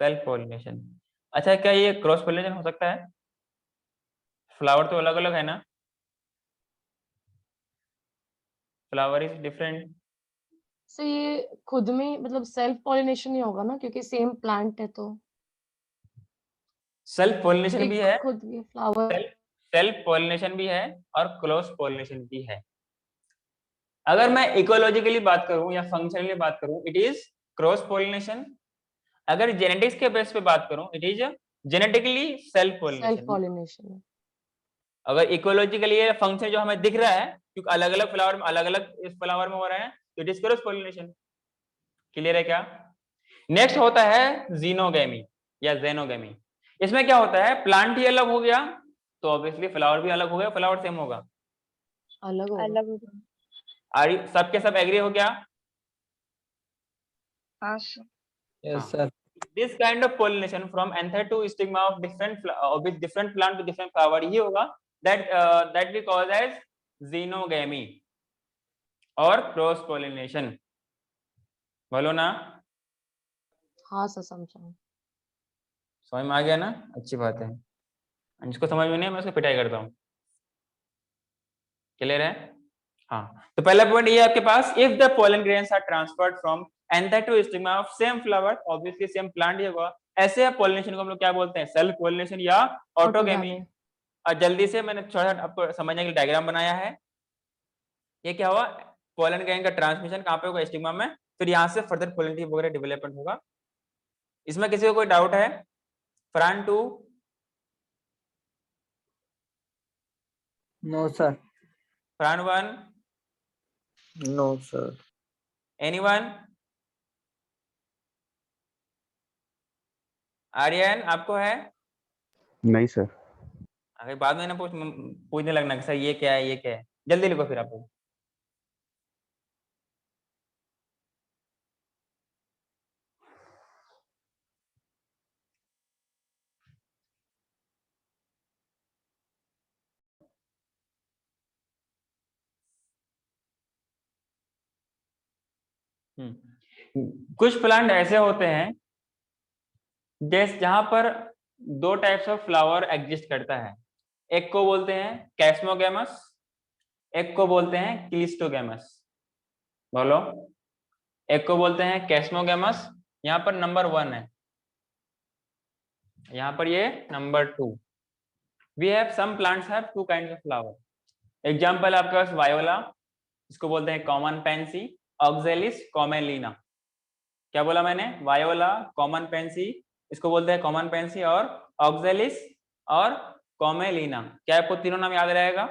self pollination. अच्छा, क्या ये cross pollination हो सकता है? Flower तो अलग अलग है ना, फ्लावर इज डिफरेंट। सर ये खुद में मतलब सेल्फ पॉलिनेशन ही होगा ना, क्योंकि सेम प्लांट है तो। सेल्फ पोलिनेशन भी है, खुद ये फ्लावर। सेल्फ पोलिनेशन भी है और क्रॉस पोलिनेशन भी है। अगर मैं इकोलॉजिकली बात करूं या फंक्शनली बात करूं, इट इज क्रॉस पोलिनेशन। अगर जेनेटिक्स के बेस पे बात करूं, it is genetically self self pollination. Pollination. अगर इकोलॉजिकली ये फंक्शन जो हमें दिख रहा है, क्योंकि अलग अलग फ्लावर में अलग अलग इस फ्लावर में हो रहे हैं, तो it is cross pollination. Clear है क्या? नेक्स्ट होता है जीनोगेमी या जेनोगेमी। इसमें क्या होता है, प्लांट ही अलग हो गया तो ऑब्वियसली फ्लावर भी अलग हो गया, फ्लावर सेम होगा। अलग होगा। अलग होगा। सबके सब एग्री हो गया? हाँ सर। Yes, हाँ। sir. This kind of pollination from anther to stigma of with different plant to different flower ही होगा, that we call as xenogamy और क्रॉस पोलिनेशन। बोलो ना। हाँ सर समझा। समझ में आ गया ना? अच्छी बात है। जिसको समझ में नहीं है मैं उसको पिटाई करता हूँ। क्लियर है? हाँ, तो पहला पॉइंट ये है आपके पास, if the pollen grains are transferred from anther to stigma of same flower, obviously same plant ही होगा। ऐसे पोलिनेशन को हम लोग क्या बोलते हैं, सेल्फ पोलिनेशन या ऑटोगेमी। ऑटोगेमी। और जल्दी से मैंने थोड़ा आपको समझने के लिए डायग्राम बनाया है। ये क्या हुआ, पोलन ग्रेन का ट्रांसमिशन कहाँ पे होगा, स्टिग्मा में, फिर यहाँ से फर्दर पोलिनेटिव वगैरह डेवलपमेंट होगा। इसमें किसी को कोई डाउट है? फ्रान टू, No, sir. फ्रान वन, No, sir. एनीवन? आर्यन आपको है? नहीं सर। अगर बाद में ना पूछने लगना कि सर ये क्या है, ये क्या है, जल्दी लिखो फिर आप लोग। कुछ प्लांट ऐसे होते हैं जैसे जहां पर दो टाइप्स ऑफ फ्लावर एग्जिस्ट करता है, एक को बोलते हैं कैस्मोगेमस, एक को बोलते हैं क्लिस्टोगेमस। बोलो, एक को बोलते हैं कैस्मोगेमस, यहाँ पर नंबर 1 है, यहाँ पर ये number 2। We have some plants have 2 kinds of flower. Example आपके पास वायोला, इसको बोलते हैं कॉमन पेंसी, ऑक्जेलिस कॉमेलिना। क्या बोला मैंने? वायोला, कॉमन पेंसी, इसको बोलते हैं कॉमन पेंसी, और ऑक्जेलिस और कॉमेलिना। क्या आपको तीनों नाम याद रहेगा?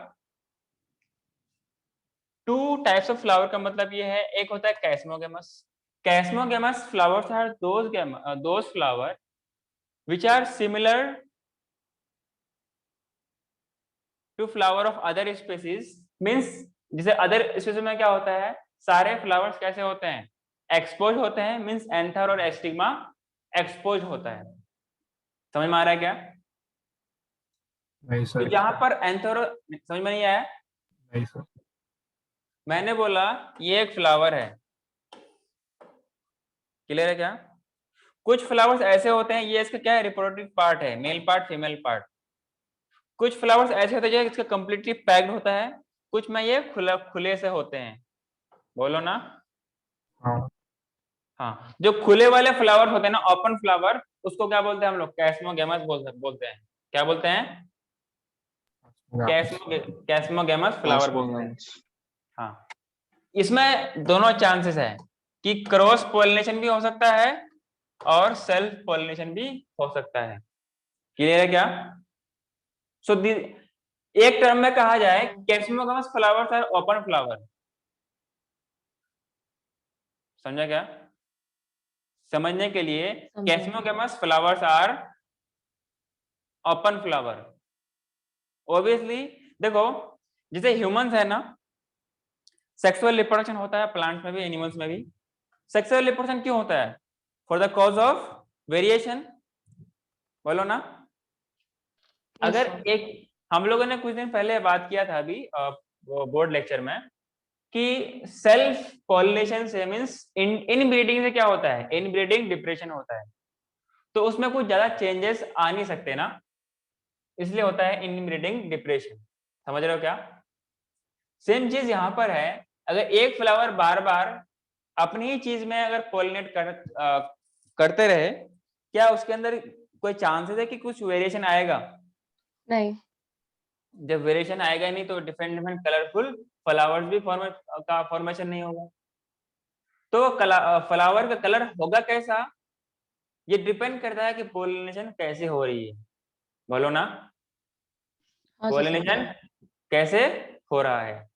2 टाइप्स ऑफ फ्लावर का मतलब ये है, एक होता है chasmogamous. Chasmogamous flowers are those flower which are similar to flower of other species, means जैसे अदर स्पीसीज में क्या होता है, सारे फ्लावर्स कैसे होते हैं? एक्सपोज होते हैं, मींस एंथर और एस्टिग्मा एक्सपोज होता है। समझ में आ रहा है क्या? नहीं तो सर। यहाँ पर एंथर समझ में नहीं आया? नहीं सर। मैंने बोला ये एक फ्लावर है, क्लियर है क्या? कुछ फ्लावर्स ऐसे होते हैं, ये इसका क्या है, रिप्रोडक्टिव पार्ट है, मेल पार्ट फीमेल पार्ट। कुछ फ्लावर्स ऐसे होते हैं इसका कंप्लीटली पैक्ड होता है, कुछ में ये खुले से होते हैं। बोलो ना। हाँ। हाँ, जो खुले वाले फ्लावर होते हैं ना, ओपन फ्लावर, उसको क्या बोलते हैं हम लोग? कैस्मोगेमस बोलते हैं। क्या बोलते हैं? कैस्मोगेमस फ्लावर बोलते हैं। हाँ, इसमें दोनों चांसेस है कि क्रॉस पोलिनेशन भी हो सकता है और सेल्फ पोलिनेशन भी हो सकता है। क्लियर है क्या? सो एक टर्म में कहा जाए chasmogamous flowers are open flower. समझा क्या? समझने के लिए, समझा। Chasmogamous flowers are open flower. Obviously देखो, जैसे ह्यूमंस है ना, सेक्सुअल रिप्रोडक्शन होता है प्लांट्स में भी, एनिमल्स में भी। सेक्सुअल रिप्रोडक्शन क्यों होता है? For the cause of variation. बोलो ना। अगर sir. एक, हम लोगों ने कुछ दिन पहले बात किया था अभी बोर्ड लेक्चर में, कि सेल्फ पॉलिनेशन से मींस इन ब्रीडिंग से क्या होता है, इन ब्रीडिंग डिप्रेशन होता है। तो उसमें कुछ ज्यादा चेंजेस आ नहीं सकते ना, इसलिए होता है इन ब्रीडिंग डिप्रेशन। समझ रहे हो क्या? सेम चीज यहाँ पर है, अगर एक फ्लावर बार बार अपनी ही चीज में अगर पॉलिनेट करते रहे, क्या उसके अंदर कोई चांसेस है कि कुछ वेरिएशन आएगा? नहीं। जब वेरिएशन आएगा नहीं तो डिफरेंट डिफरेंट कलरफुल फ्लावर्स भी फॉर्मेशन नहीं होगा। तो फ्लावर का कलर होगा कैसा, ये डिपेंड करता है कि पोलिनेशन कैसे हो रही है। बोलो ना। हाँ सर, पोलिनेशन समझा। कैसे हो रहा है?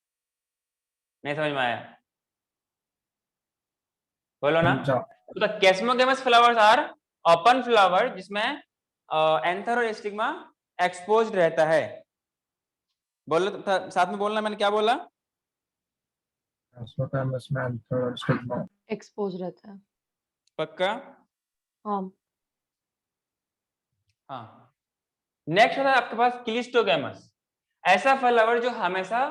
नहीं समझ में आया? बोलो ना। समझा। तो the chasmogamous flowers are open flower, जिसमें एंथर और स्टिग्मा एक्सपोज्ड रहता है। बोलो साथ में बोलना, मैंने क्या बोला? कैस्मोगेमस में एंथर और स्टिग्मा एक्सपोज रहता है। पक्का? हाँ। हाँ। नेक्स्ट होता है आपके पास क्लिस्टोगेमस, ऐसा फ्लावर जो हमेशा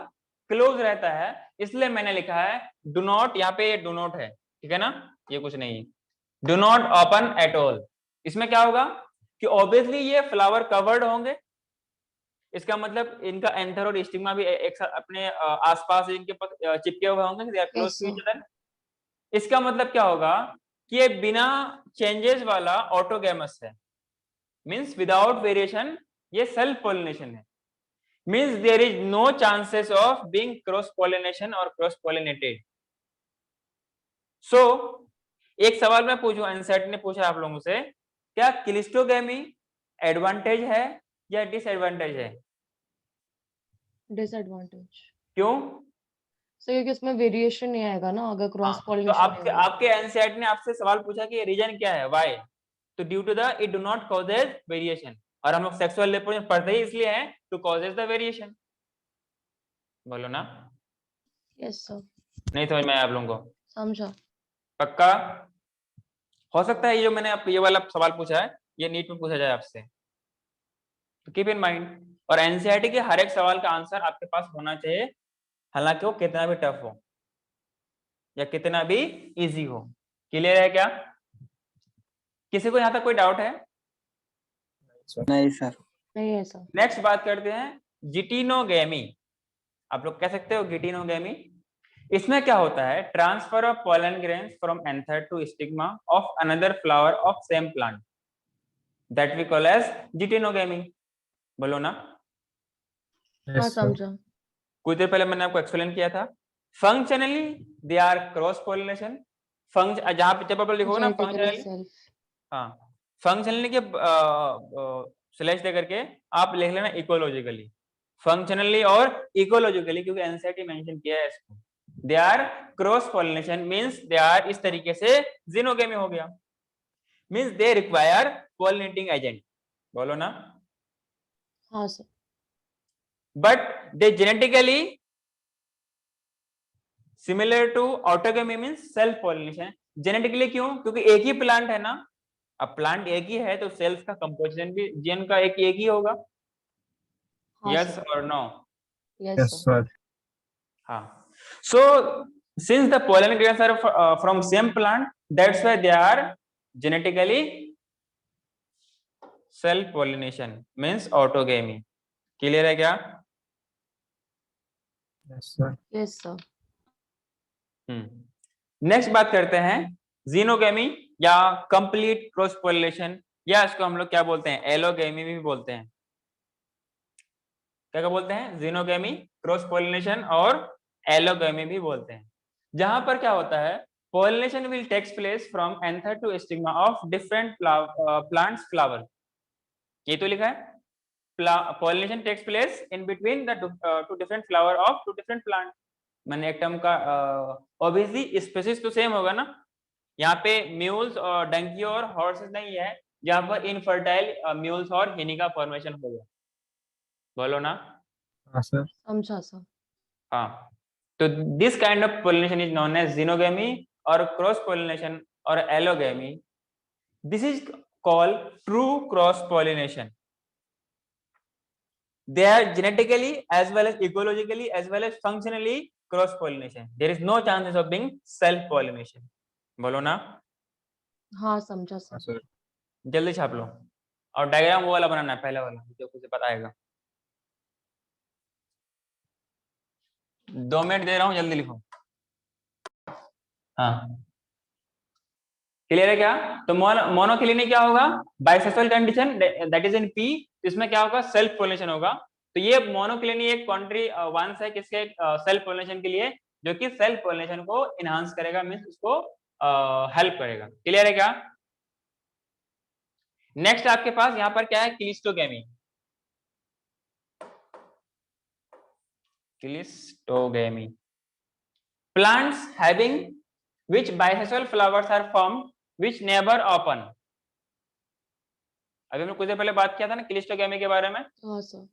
क्लोज रहता है, इसलिए मैंने लिखा है डू नॉट, यहाँ पे डू नॉट है, ठीक है ना, ये कुछ नहीं है, do not open at all. इसमें क्या होगा कि ऑब्वियसली ये फ्लावर कवर्ड होंगे, इसका मतलब इनका एंथर और स्टिग्मा भी एक साथ अपने आसपास इनके चिपके हुए होंगे, they are close Yes, to sir. Each other. इसका मतलब क्या होगा कि ये बिना चेंजेस वाला ऑटोगेमस है, मींस विदाउट वेरिएशन, ये सेल्फ पॉलिनेशन है, means there is no chances of being cross pollination और क्रॉस पॉलिनेटेड। सो एक सवाल मैं पूछूं, एनसेट ने पूछा आप लोगों से, क्या क्लिस्टोगेमी एडवांटेज है या डिसएडवांटेज है? डिसएडवांटेज। क्यों? सर क्योंकि उसमें वेरिएशन नहीं आएगा ना, अगर क्रॉस हाँ, तो पॉलिनेशन नहीं होगा। आपके एनसीईआरटी ने आपसे सवाल पूछा कि रीजन क्या है, व्हाई? तो due to the it do not causes variation, और हम लोग सेक्सुअल रिप्रोडक्शन पढ़ते ही इसलिए हैं टू कॉजेज द वेरिएशन। बोलो ना। यस सर, नहीं समझ में आया आप लोगों को? समझा। पक्का? हो सकता है ये जो मैंने आप ये वाला सवाल पूछा है ये नीट में पूछा जाए आपसे, तो कीप इन माइंड। और एनसीईआरटी के हर एक सवाल का आंसर आपके पास होना चाहिए, हालांकि वो कितना भी टफ हो। या कितना भी इजी हो। क्लियर है क्या? किसी को यहाँ तक कोई डाउट है? नहीं सर। नहीं है सर। नेक्स्ट बात करते हैं जिटिनोगेमी। आप लोग कह सकते हो गिटिनोगेमी। इसमें क्या होता है? Transfer of pollen grains from anther to stigma of another flower of same plant, that we call as geitonogamy. बोलो ना। हाँ Yes, sir. समझा। कुछ देर पहले मैंने आपको एक्सप्लेन किया था। Functionally they are cross pollination. जहां पे जब आप लिखोगे ना जेनेटिकली फंक्शनली, सेल्फ। हाँ फंक्शनली के स्लैश दे करके आप लिख लेना इकोलॉजिकली, फंक्शनली और इकोलॉजिकली, क्योंकि एनसीईआरटी मेंशन किया है इसको। They are cross pollination means they are इस तरीके से जिनोगेमी हो गया, means they require pollinating agent. बोलो ना। हाँ sir. But they genetically similar to autogamy means self pollination. Genetically क्यों? क्योंकि एक ही प्लांट है ना। अब प्लांट एक ही है तो सेल्स का कंपोजिशन भी जीन का एक ही होगा। हाँ यस सर। और no? Yes Yes, sir. sir. हाँ। So since the pollen grains are from same plant, that's why they are genetically self pollination means autogamy. Clear है क्या? Yes, sir. Yes sir. Next बात करते हैं xenogamy या complete cross pollination, या इसको हम लोग क्या बोलते हैं? एलोगेमी भी बोलते हैं। क्या बोलते हैं? जीनोगेमी, क्रॉस पोलिनेशन और एलोगेमी भी बोलते हैं। जहां पर क्या होता है? Pollination will takes place from anther to stigma of different plants flower. ये तो लिखा है pollination takes place in between the two different flower of two different plant। मैंने एक टर्म का ऑब्वियसली स्पेसिस तो सेम होगा ना। यहाँ पे म्यूल्स और डंकी और हॉर्सेस नहीं है, जहाँ पर इनफर्टाइल म्यूल्स और हिनी का फॉर्मेशन होगा। बोलो ना। हाँ, sir. समझा सर। हाँ, तो this kind of pollination is known as xenogamy और क्रॉस पोलिनेशन और allogamy. This is called true cross pollination. They are genetically as well as ecologically as well as functionally cross pollination. There is no chances of being self pollination. बोलो ना। हाँ समझा हाँ, sir. sir. जल्दी छाप लो। और diagram वो वाला बनाना है, पहले वाला जो कुछ बताएगा। 2 मिनट दे रहा हूँ, जल्दी लिखो। हाँ क्लियर है क्या? तो मोनोक्लिनी क्या होगा? Bisexual condition that is in P. इसमें क्या होगा? सेल्फ पोलिनेशन होगा। तो ये मोनोक्लिनी एक कॉन्ट्री वंस है किसके? सेल्फ पोलिनेशन के लिए, जो कि सेल्फ पोलिनेशन को इनहांस करेगा, मींस उसको हेल्प करेगा। क्लियर है क्या? नेक्स्ट आपके पास यहाँ पर क्या है? Cleistogamy. Cleistogamy plants having which bisexual flowers are formed which never open। अभी हमने कुछ देर पहले बात किया था ना क्लिस्टोगेमी के बारे में। हाँ सर।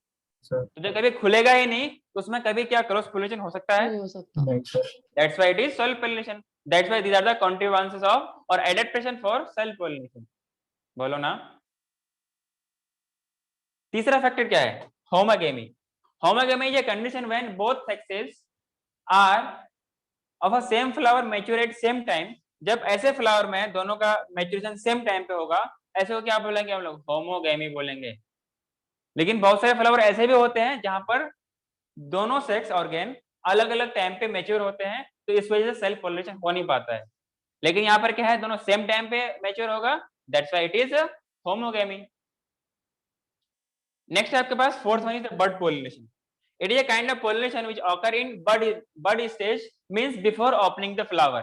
Sir. तो जो कभी खुलेगा ही नहीं तो उसमें कभी क्या क्रॉस पोलिनेशन हो सकता है? नहीं हो सकता। नहीं, sir. That's why it is self pollination. That's why these are the contrivances of or adaptation for self pollination। बोलो ना। तीसरा फैक्टर क्या है? Homogamy. Homogamy is a condition when both sexes are of a same flower mature at same time। जब ऐसे flower में दोनों का मैच्योरेशन सेम टाइम पे होगा, ऐसे को क्या बोलेंगे हम लोग? होमोगेमी बोलेंगे। लेकिन बहुत सारे फ्लावर ऐसे भी होते हैं जहां पर दोनों सेक्स ऑर्गेन अलग अलग टाइम पे मैच्योर होते हैं, तो इस वजह से सेल्फ पोलिनेशन हो नहीं पाता है। लेकिन यहाँ पर क्या है? दोनों सेम टाइम पे मैच्योर होगा, that's why it is homogamy. Next आपके पास fourth one is the bud pollination. It is a kind of pollination which occur in bud stage, means before opening the flower।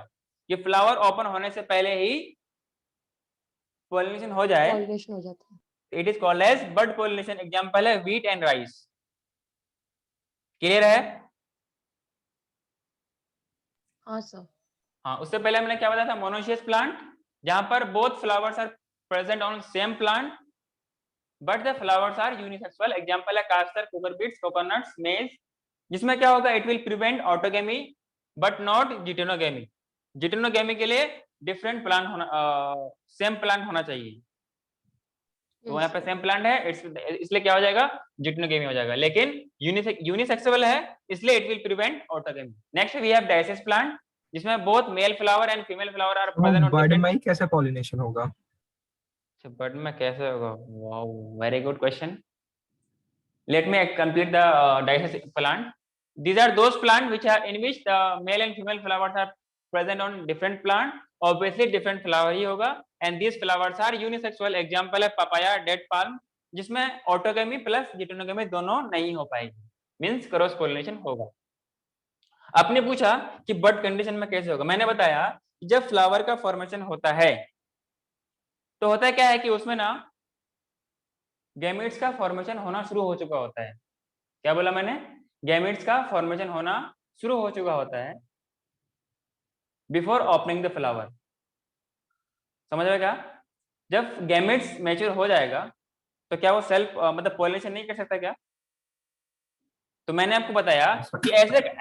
ये flower open होने से पहले ही pollination हो जाए, pollination हो जाता है। it is called as bud pollination। Example है wheat and rice। क्लियर है? हाँ सर। हाँ, उससे पहले हमने क्या बताया था? मोनोशियस प्लांट, जहां पर both flowers are present on same plant but the flowers are unisexual. Example है castor, cucurbits, coconuts, maize. जिसमें क्या होगा? It will prevent autogamy but not geitonogamy. Geitonogamy के लिए डिफरेंट प्लांट होना, सेम प्लांट होना चाहिए। तो यहाँ पे सेम प्लांट है, इसलिए क्या हो जाएगा? जिटेनोगेमी हो जाएगा। लेकिन यूनिसेक्सुअल है, इसलिए it will prevent autogamy. Next we have dioecious plant. जिसमें both male flower and female flower are तो प्रेजेंट ऑन बर्ड डिफरेंट। में ही कैसे पॉलिनेशन होगा? बर्ड में कैसे होगा? Wow, very good question. Let me complete the dioecious plant. These are those plants which are in which the male and female flowers are present on different plant. Obviously different flower ही होगा, and these flowers are unisexual. Example है papaya, date palm, जिसमें autogamy plus जिटोनोगेमी दोनों नहीं हो पाएगी, means cross pollination होगा। आपने पूछा कि बर्ड कंडीशन में कैसे होगा, मैंने बताया जब फ्लावर का फॉर्मेशन होता है तो होता क्या है कि उसमें ना गैमेट्स का फॉर्मेशन होना शुरू हो चुका होता है। क्या बोला मैंने? गैमेट्स का फॉर्मेशन होना शुरू हो चुका होता है बिफोर ओपनिंग द फ्लावर। समझ में क्या? जब गैमेट्स मैच्योर हो जाएगा तो क्या वो सेल्फ मतलब पॉलिनेशन नहीं कर सकता क्या? तो मैंने आपको बताया कि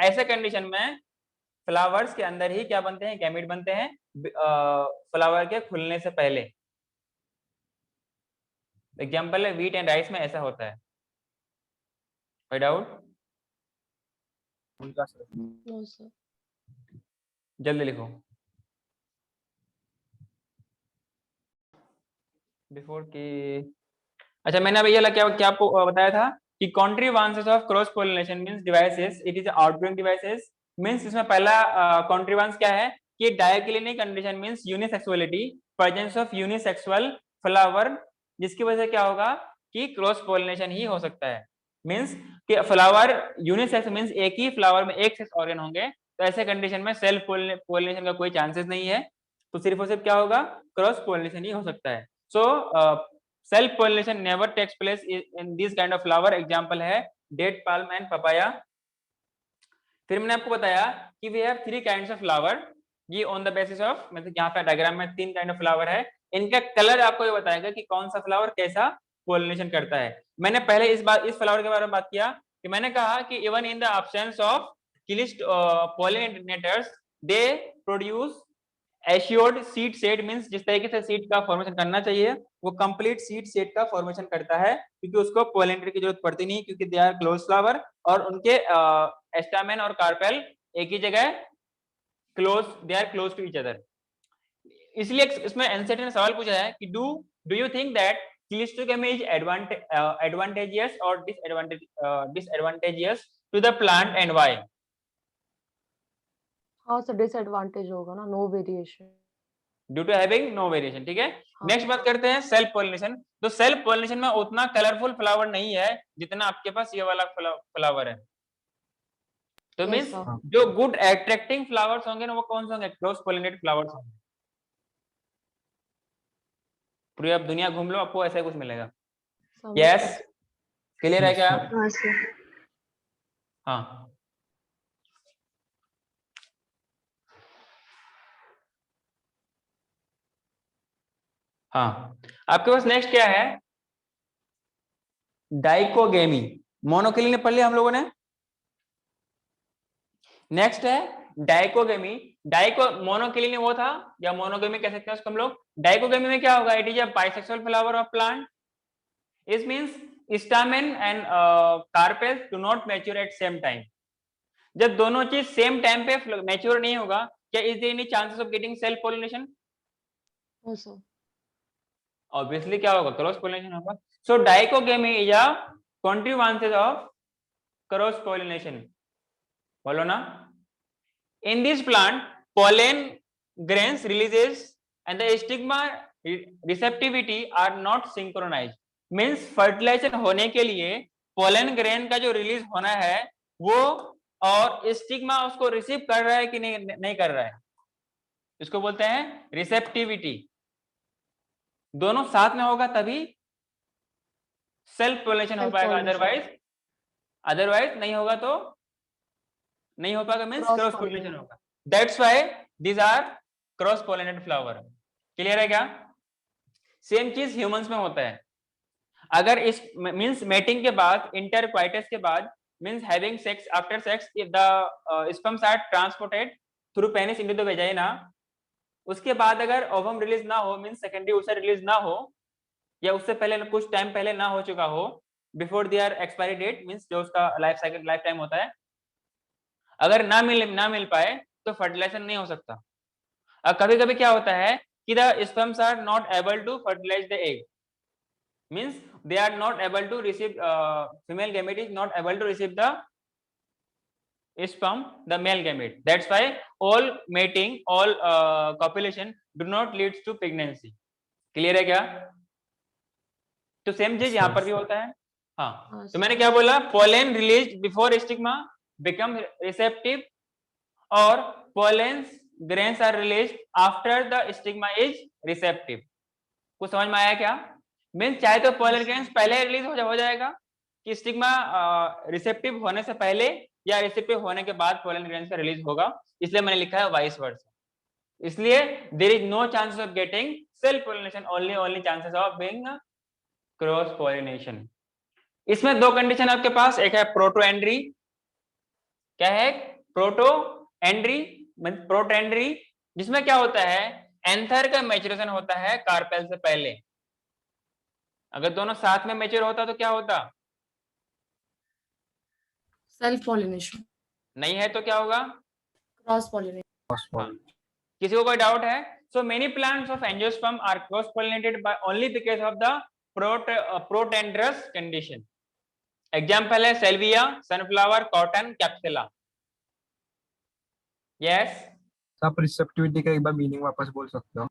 ऐसे कंडीशन में फ्लावर्स के अंदर ही क्या बनते हैं? गैमेट बनते हैं फ्लावर के खुलने से पहले। एग्जाम्पल है व्हीट एंड राइस में ऐसा होता है। कोई डाउट? No sir. जल्दी लिखो। बिफोर की अच्छा, मैंने अभी ये क्या क्या आपको बताया था कि contrivances of cross pollination means devices, it is outgoing devices. Means इसमें पहला कॉन्ट्रीवांस क्या है कि diclinic condition means unisexuality, presence of unisexual flower, जिसकी वजह से क्या होगा कि क्रॉस पोलिनेशन ही हो सकता है। मींस कि फ्लावर यूनिसेक्स मींस एक ही फ्लावर में एक सेक्स ऑर्गन होंगे, तो ऐसे कंडीशन में सेल्फ पोलिनेशन का कोई चांसेस नहीं है, तो सिर्फ और सिर्फ क्या होगा? क्रॉस पोलिनेशन ही हो सकता है। So self pollination never takes place in this kind of flower. Example है डेट पाल्म एंड पपाया। फिर मैंने आपको बताया कि we have 3 kinds of flower, ये ऑन द बेसिस ऑफ मतलब यहाँ पे डायग्राम में 3 काइंड ऑफ फ्लावर है, इनका कलर आपको ये बताएगा कि कौन सा फ्लावर कैसा पोलिनेशन करता है। मैंने पहले इस फ्लावर के बारे में बात किया कि मैंने कहा कि even in the absence of किलिस्ट pollinators they produce assured seed set, means जिस तरीके से सीड का फॉर्मेशन करना चाहिए वो कंप्लीट सीड सेट का फॉर्मेशन करता है, क्योंकि उसको पोलिनेटर की जरूरत पड़ती नहीं, क्योंकि दे आर क्लोज फ्लावर और उनके एस्टामेन और कार्पेल एक ही जगह close, they are close to each other. इसलिए इसमें एनसीईआरटी ने सवाल पूछा है कि do you think that cleistogamy is advantageous और disadvantageous to the plant and why? हाँ सर, डिसएडवांटेज होगा ना, no variation. Due to having no variation. ठीक है, हाँ। नेक्स्ट बात करते हैं सेल्फ पोलिनेशन। तो सेल्फ पोलिनेशन में उतना कलरफुल फ्लावर नहीं है जितना आपके पास ये वाला फ्लावर है। तो Yes, मींस sir. जो गुड एट्रैक्टिंग फ्लावर्स होंगे ना वो कौन से होंगे? क्रॉस पोलिनेटेड फ्लावर्स होंगे। पूरी आप दुनिया घूम लो आपको ऐसा कुछ मिलेगा। समझ यस, गए। क्लियर है क्या? हाँ सर। हाँ, हाँ, आपके पास नेक्स्ट क्या है? डाइकोगेमी। मोनोकिली ने पढ़ लिया हम लोगों ने। नेक्स्ट है डाइकोगेमी। मोनोकिली ने वो था, या मोनोगेमी कह सकते हैं उसको हम लोग। डाइकोगेमी में क्या होगा? It is a bisexual flower of plant. It means stamen and carpel do not mature at same time. जब दोनों चीज सेम टाइम पे मैच्योर नहीं होगा, क्या is there any chances of getting self pollination? No sir. Obviously क्या होगा? Cross pollination होगा। So dichogamy is a contrivances of cross pollination. बोलो ना। In this plant, pollen grains releases and the stigma receptivity are not synchronized. Means fertilization होने के लिए pollen grain का जो रिलीज होना है वो और स्टिग्मा उसको रिसीव कर रहा है कि नहीं कर रहा है, इसको बोलते हैं रिसेप्टिविटी। दोनों साथ में होगा तभी सेल्फ पोलिनेशन हो पाएगा, अदरवाइज नहीं होगा तो नहीं हो पाएगा, मींस क्रॉस पोलिनेशन होगा। That's why these are cross pollinated flower. Clear है क्या? सेम चीज ह्यूमंस में होता है। अगर इस मींस मेटिंग के बाद, इंटरक्वाइटस के बाद, means having sex, after sex if the sperms are transported through penis into the vagina, उसके बाद अगर ओवम रिलीज ना हो, मींस सेकेंडरी ऊसर रिलीज ना हो, या उससे पहले कुछ टाइम पहले ना हो चुका हो, before their expiry date, means जो उसका लाइफ टाइम होता है, अगर ना मिल पाए तो फर्टिलाइजेशन नहीं हो सकता। और कभी कभी क्या होता है कि the sperms are not able to fertilize the egg, means they are not able to receive, female gamete is not able to receive the sperm the male gamete. That's why all mating, all copulation do not leads to pregnancy. Clear है क्या? तो same चीज यहाँ पर भी होता है। हाँ, तो मैंने क्या बोला, pollen released before stigma become receptive और pollen grains are released after the stigma is receptive। कुछ समझ में आया क्या? मीन्स चाहे तो पोलर ग्रेन्स पहले रिलीज हो जाएगा कि स्टिग्मा रिसेप्टिव होने से पहले या रिसेप्टिव होने के बाद पोलन ग्रेन्स का रिलीज होगा, इसलिए मैंने लिखा है वाइस वर्सा। इसलिए there is no chances of getting self pollination, only chances of being cross pollination. इसमें दो कंडीशन आपके पास, एक है प्रोटोएंड्री, क्या है प्रोटोएंड्री, प्रोटोएंड्री जिसमें क्या होता है एंथर का मैच्योरेशन होता है कार्पेल से पहले। अगर दोनों साथ में मैच्योर होता तो क्या होता? Self pollination. नहीं है तो क्या होगा? Cross pollination. किसी को कोई डाउट है? So many plants of angiosperm are cross pollinated by only because of the protandrous condition. Example है salvia, sunflower, cotton, capsula. Yes, आप रिसेप्टिविटी का एक बार मीनिंग वापस बोल सकते हो?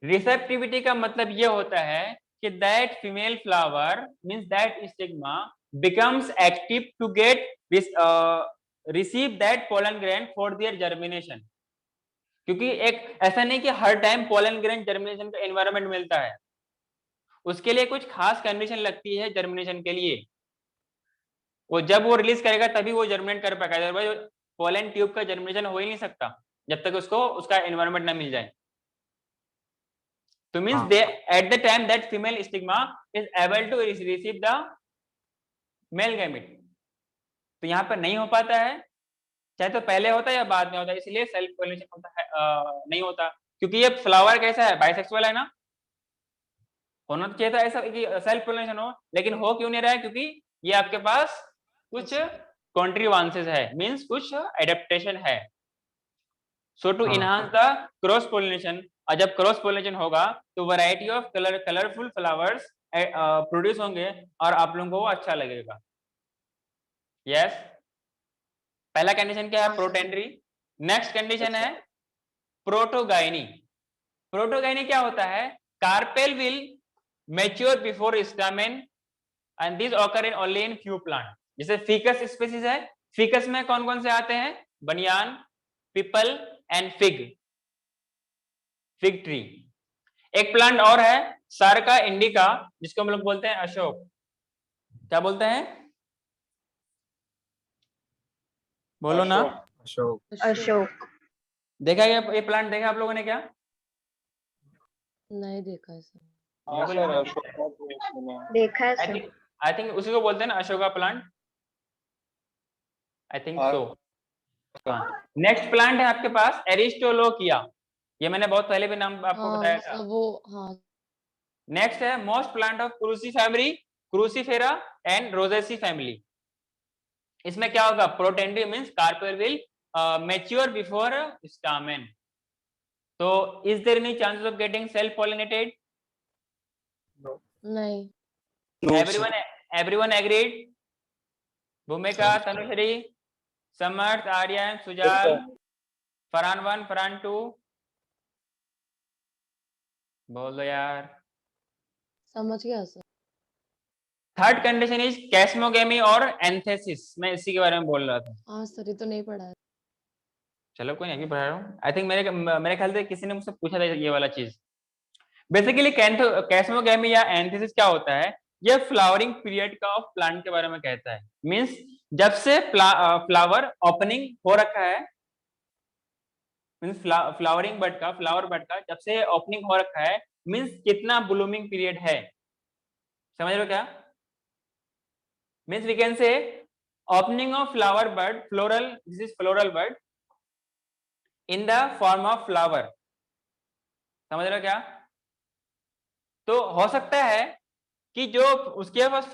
रिसेप्टिविटी का मतलब ये होता है कि that female flower means that stigma becomes active to get this receive that pollen grain for their germination। क्योंकि एक ऐसा नहीं कि हर टाइम पोलन ग्रेन जर्मिनेशन का एनवायरनमेंट मिलता है, उसके लिए कुछ खास कंडीशन लगती है जर्मिनेशन के लिए। वो जब वो रिलीज करेगा तभी वो जर्मिनेट कर पाएगा, अदरवाइज पोलन ट्यूब का जर्मिनेशन हो ही नहीं सकता जब तक उसको उसका एनवायरनमेंट ना मिल जाए। तो means they at the time that female stigma is able to receive the male gamete, तो यहाँ पर नहीं हो पाता है, चाहे तो पहले होता है या बाद में होता है, इसलिए सेल्फ पोलिनेशन होता है नहीं होता। क्योंकि ये फ्लावर कैसा है, बाइसेक्सुअल है ना, होना तो चाहिए था ऐसा कि सेल्फ पोलिनेशन हो, लेकिन हो क्यों नहीं रहा है? क्योंकि ये आपके पास कुछ कॉन्ट्रीवांसेस है, मींस कुछ एडेप्टेशन है। So to enhance the cross pollination, और जब क्रॉस पोलिनेशन होगा तो variety of colourful flowers produce होंगे और आप लोगों को अच्छा लगेगा। यस, पहला कंडीशन क्या है? प्रोटेंड्री। नेक्स्ट कंडीशन है प्रोटोगाइनी। प्रोटोगाइनी क्या होता है? Carpel will mature before stamen and this occur in only in few plant. जैसे फिकस स्पीसीज है, फिकस में कौन कौन से आते हैं? बनियान, पीपल एंड फिग ट्री। एक प्लांट और है सारका इंडिका, जिसको हम लोग बोलते हैं अशोक। क्या बोलते हैं? बोलो ना। अशोक। देखा ये प्लांट देखा आप लोगों ने क्या? नहीं देखा है सर। देखा है सर। आई थिंक उसी को बोलते हैं ना Ashoka plant, I think so. Next plant है आपके पास एरिस्टोलोकिया, ये मैंने बहुत पहले भी नाम आपको बताया था। वो हाँ। नेक्स्ट है most plant of Cruciferae, Cruciferae and Rosaceae family. इसमें क्या होगा? Protandry means carpel will mature before stamen. तो is there any chances of getting self pollinated? नहीं। Everyone agreed? भूमिका, तनुश्री, समर्थ, आर्यन, सुजाल, फरहान 1, फरहान 2, बोल दो यार। समझ गया सर। थर्ड कंडीशन इज कैस्मोगेमी और एंथेसिस, मैं इसी के बारे में बोल रहा था। हाँ सर, ये तो नहीं पढ़ा है। चलो कोई नहीं, पढ़ा रहा हूँ। आई थिंक मेरे ख्याल से किसी ने मुझसे पूछा था ये वाला चीज। बेसिकली कैस्मोगेमी या एंथेसिस क्या होता है? ये फ्लावरिंग पीरियड का ऑफ प्लांट के बारे में कहता है। मींस जब से फ्लावर ओपनिंग हो रखा है, मींस फ्लावर बड का जब से ओपनिंग हो रखा है, मींस कितना ब्लूमिंग पीरियड है, समझ रहे हो क्या? Means we can say opening of flower bud, floral, this is floral bud in the form of flower, समझ रहे हो क्या? तो हो सकता है कि जो उसके पास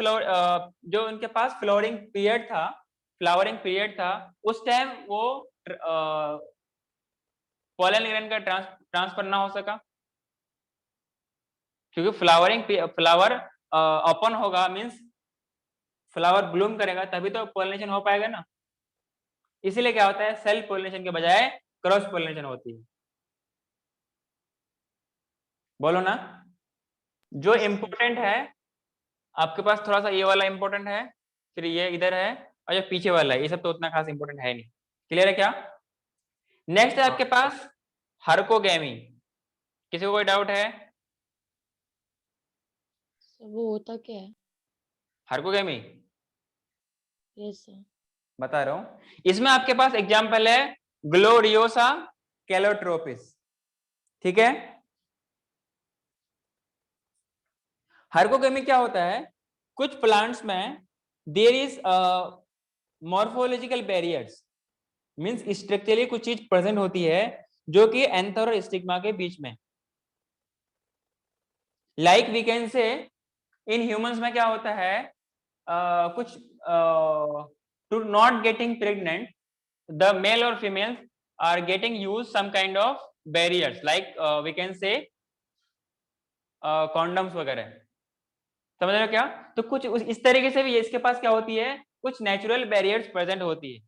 जो उनके पास फ्लावरिंग पीरियड था, उस टाइम वो पोलन ग्रेन का ट्रांसफर ना हो सका? क्योंकि फ्लावर ओपन होगा, मींस फ्लावर ब्लूम करेगा, तभी तो पोलिनेशन हो पाएगा ना। इसीलिए क्या होता है, सेल्फ पोलिनेशन के बजाय क्रॉस पोलिनेशन होती है। बोलो ना। जो इम्पोर्टेंट है आपके पास, थोड़ा सा ये वाला इम्पोर्टेंट है, फिर ये इधर है, और जो पीछे वाला है, ये सब तो उतना खास इम्पोर्टेंट है नहीं। क्लियर है क्या? नेक्स्ट है आपके पास हर्कोगेमी। किसी को कोई डाउट है? वो होता क्या है? Herkogamy yes sir. बता रहा हूं। इसमें आपके पास एग्जाम्पल है ग्लोरियोसा कैलोट्रोपिस। ठीक है। हर्कोगेमी क्या होता है, कुछ प्लांट्स में there is morphological barriers, means structurally कुछ चीज प्रेजेंट होती है जो कि एंथर और स्टिग्मा के बीच में। लाइक वी कैन से इन ह्यूमंस में क्या होता है, कुछ to not getting pregnant the male और female are getting use some kind of barriers, like we can say condoms वगैरह। समझ रहे हो क्या? तो कुछ इस तरीके से भी इसके पास क्या होती है, कुछ नेचुरल बैरियर्स प्रेजेंट होती है,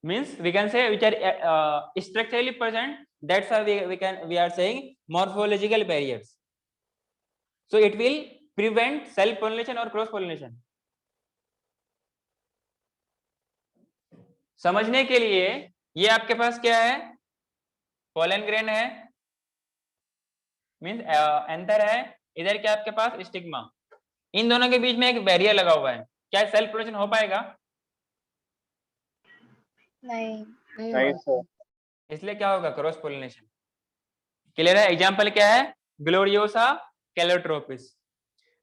means we can say which are structurally present, that's why we are saying morphological barriers. So it will prevent self pollination or cross pollination. समझने के लिए ये आपके पास क्या है, पोलन ग्रेन है, मींस एंथर है, इधर क्या आपके पास स्टिग्मा, इन दोनों के बीच में एक बैरियर लगा हुआ है। क्या सेल्फ पोलिनेशन हो पाएगा? नहीं नहीं होगा सर। सर। इसलिए क्या होगा, क्रॉस पोलिनेशन। क्लियर है? एग्जांपल क्या है, ग्लोरियोसा कैलोट्रोपिस।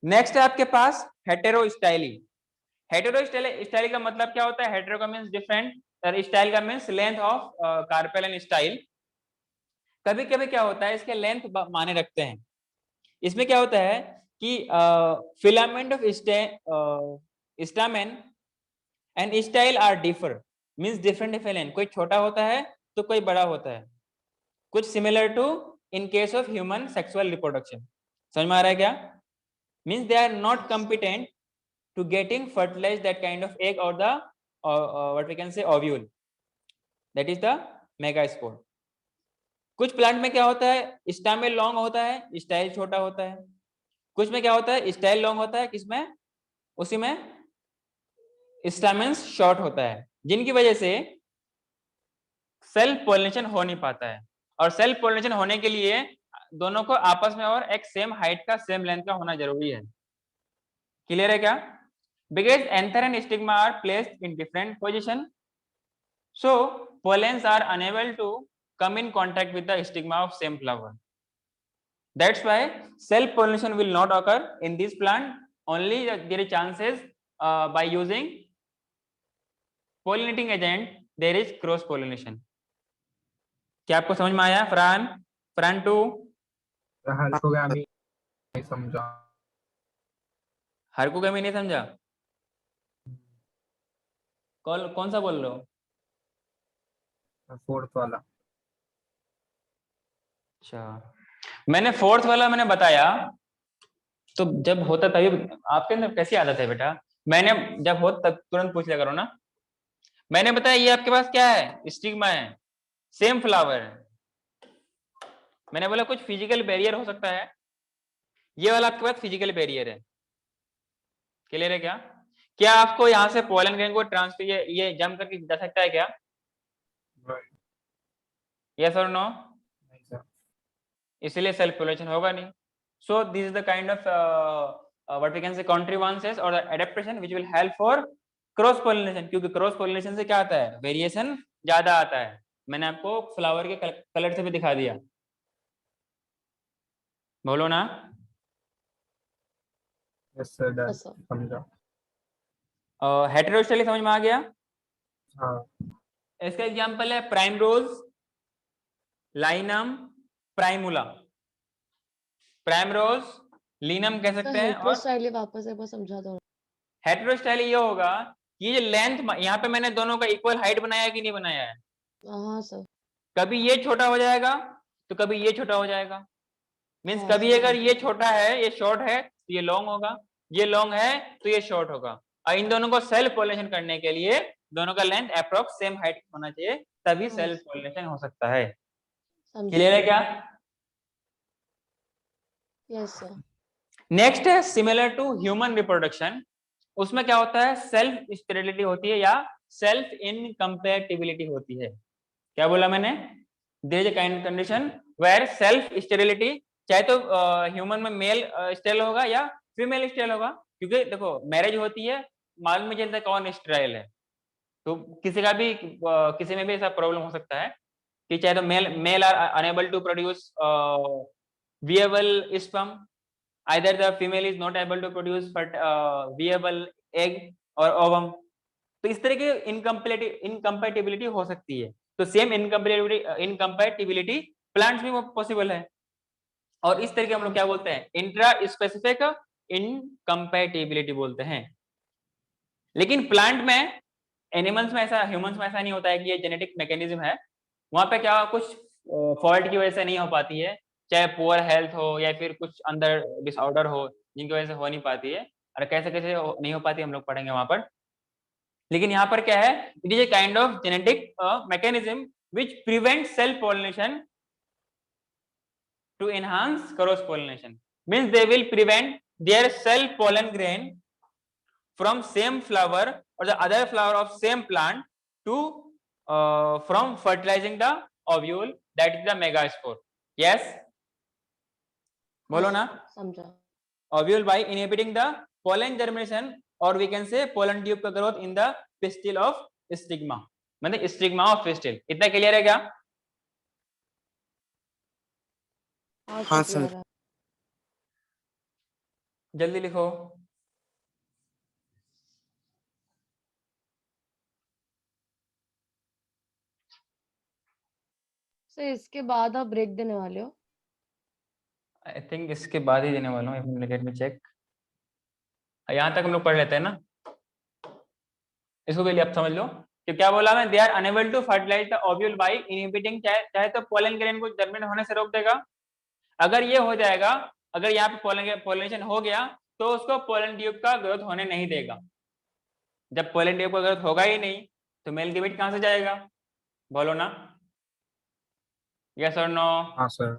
नेक्स्ट है आपके पास हेटेरोस्टाइली। हेटेरोस्टाइली का मतलब क्या होता है, हेटेरो का मींस डिफरेंट, और स्टाइल का means length of carpel and style. कभी कभी क्या होता है, इसके लेंथ माने रखते हैं। इसमें क्या होता है कि filament of stamen and style are differ, means different different, कोई छोटा होता है तो कोई बड़ा होता है, कुछ similar to in case of human sexual reproduction. समझ में आ रहा है क्या? Means they are not competent to getting fertilize that kind of egg or the what we can say ovule, that is the megaspore. कुछ plant में क्या होता है, स्टामेन लॉन्ग होता है, स्टाइल छोटा होता है। कुछ में क्या होता है, स्टाइल लॉन्ग होता है, किसमें, उसी में स्टामेन्स शॉर्ट होता है, जिनकी वजह से सेल्फ पोलिनेशन हो नहीं पाता है। और सेल्फ पोलिनेशन होने के लिए दोनों को आपस में और एक सेम हाइट का, सेम लेंथ का होना जरूरी है। क्लियर है क्या? Because anther and stigma are placed in different position, so pollens are unable to come in contact with the stigma of same flower. That's why self pollination will not occur in this plant. Only there is chances by using pollinating agent there is cross pollination. क्या आपको समझ में आया? फरहान 2 हल्कोगामी नहीं समझा। हर्कोगेमी नहीं समझा? कौन सा बोल रहे हो? फोर्थ वाला। अच्छा, मैंने फोर्थ वाला मैंने बताया, तो जब होता तभी आपके अंदर कैसी आदत है बेटा, मैंने जब हो तब तुरंत पूछ लिया करो ना। मैंने बताया ये आपके पास क्या है, स्टिग्मा है, सेम फ्लावर है। मैंने बोला कुछ फिजिकल बैरियर हो सकता है, ये वाला आपके पास फिजिकल बैरियर है। क्लियर है क्या? क्या आपको यहाँ से पोलन ग्रेन को ट्रांसफर ये जम करके जा सकता है क्या? यस और नो? नहीं सर। इसलिए सेल्फ पोलिनेशन होगा नहीं। So this is the kind of what we can say contrivances और adaptation which will help for cross pollination, क्योंकि क्रॉस पोलिनेशन से क्या आता है, वेरिएशन ज्यादा आता है। मैंने आपको फ्लावर के कलर से भी दिखा दिया। बोलो ना। Yes sir, done, yes sir. समझा। हेटेरोस्टाइली समझ में आ गया? हाँ। इसका एग्जांपल है प्राइमरोज, लाइनम, प्राइमुला। प्राइमरोज, लिनम कह सकते हैं। और हेटेरोस्टाइली वापस एक बार समझा दो। हेटेरोस्टाइली ये होगा कि ये लेंथ, यहाँ पे मैंने दोनों का इक्वल हाइट बनाया है कि नहीं बनाया है? हाँ सर। कभी ये छोटा हो जाएगा तो कभी ये छोटा हो जाएगा। मीन्स हाँ, कभी सर, अगर ये समझा। छोटा है, ये शॉर्ट है तो ये लॉन्ग होगा, ये लॉन्ग है तो ये शॉर्ट होगा। और इन दोनों को सेल्फ पॉलिनेशन करने के लिए दोनों का लेंथ अप्रोक्स सेम हाइट होना चाहिए, तभी हाँ, सेल्फ पॉलिनेशन हो सकता है। समझा। क्लियर है क्या? Yes sir. नेक्स्ट है सिमिलर टू ह्यूमन रिप्रोडक्शन। उसमें क्या होता है, सेल्फ स्टेरिलिटी होती है या सेल्फ इनकम्पैटिबिलिटी होती है। क्या बोला मैंने? There is a kind condition where self sterility, चाहे तो ह्यूमन में मेल स्टेल होगा या फीमेल स्टेल होगा, क्योंकि देखो मैरिज होती है, मालूम नहीं चलता कौन स्टेराइल है। तो किसी का भी किसी में भी ऐसा प्रॉब्लम हो सकता है कि चाहे तो male are unable to produce viable sperm, either the female is not able to produce viable egg or ovum। तो इस तरह की इनकम्पैटिबिलिटी हो सकती है। तो सेम इनकम्पैटिबिलिटी प्लांट्स में पॉसिबल है, और इस तरह के हम लोग क्या बोलते हैं, इंट्रा स्पेसिफिक इनकम्पैटिबिलिटी बोलते हैं। लेकिन प्लांट में, एनिमल्स में ऐसा, ह्यूमंस में ऐसा नहीं होता है कि ये जेनेटिक मैकेनिज्म है। वहां पे क्या कुछ फॉल्ट की वजह से नहीं हो पाती है, चाहे पुअर हेल्थ हो या फिर कुछ अंदर डिसऑर्डर हो जिनकी वजह से हो नहीं पाती है, और कैसे कैसे नहीं हो पाती हम लोग पढ़ेंगे वहां पर। लेकिन यहाँ पर क्या है, it is a kind of genetic mechanism which prevent self pollination to enhance cross pollination, means they will prevent their self pollen grain from same flower or the other flower of same plant to from fertilizing the ovule, that is the megaspore। yes, बोलो ना। समझा। ovule by inhibiting the pollen germination, or we can say pollen tube का growth in the pistil of stigma, मतलब stigma of pistil। इतना clear है क्या? हाँ sir. Clear है। जल्दी लिखो। सर इसके बाद आप ब्रेक देने वाले हो? आई थिंक इसके बाद ही देने वाला हूँ, एक मिनट लेट मी चेक। यहाँ तक हम लोग पढ़ लेते हैं ना, इसको भी आप समझ लो कि क्या बोला मैं, they are unable to fertilize the ovule by inhibiting, चाहे तो पोलन ग्रेन को जर्मिनेट होने से रोक देगा। अगर ये हो जाएगा, अगर यहाँ पे पोलिनेशन हो गया तो उसको पोलन ट्यूब का ग्रोथ होने नहीं देगा। जब पोलन ट्यूब का ग्रोथ होगा ही नहीं तो मेल गैमेट कहां से जाएगा, बोलो ना, यस और नो? हाँ सर।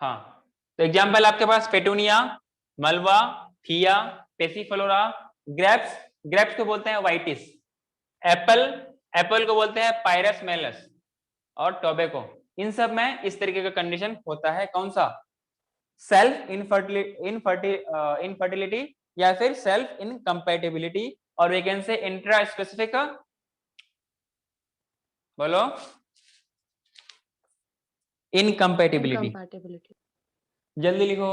हाँ, तो एग्जाम्पल आपके पास पेटूनिया, मलवा, थिया, पेसिफलोरा, ग्रेप्स, ग्रेप्स को बोलते हैं वाइटिस, एप्पल, एप्पल को बोलते हैं पायरस मेलस, और टोबैको। इन सब में इस तरीके का कंडीशन होता है, कौन सा, सेल्फ इनफर्टिलिटी या फिर सेल्फ इनकम्पैटिबिलिटी, और we can say intra specific, बोलो, इनकम्पैटिबिलिटी। इनकम्पैटिबिलिटी। जल्दी लिखो।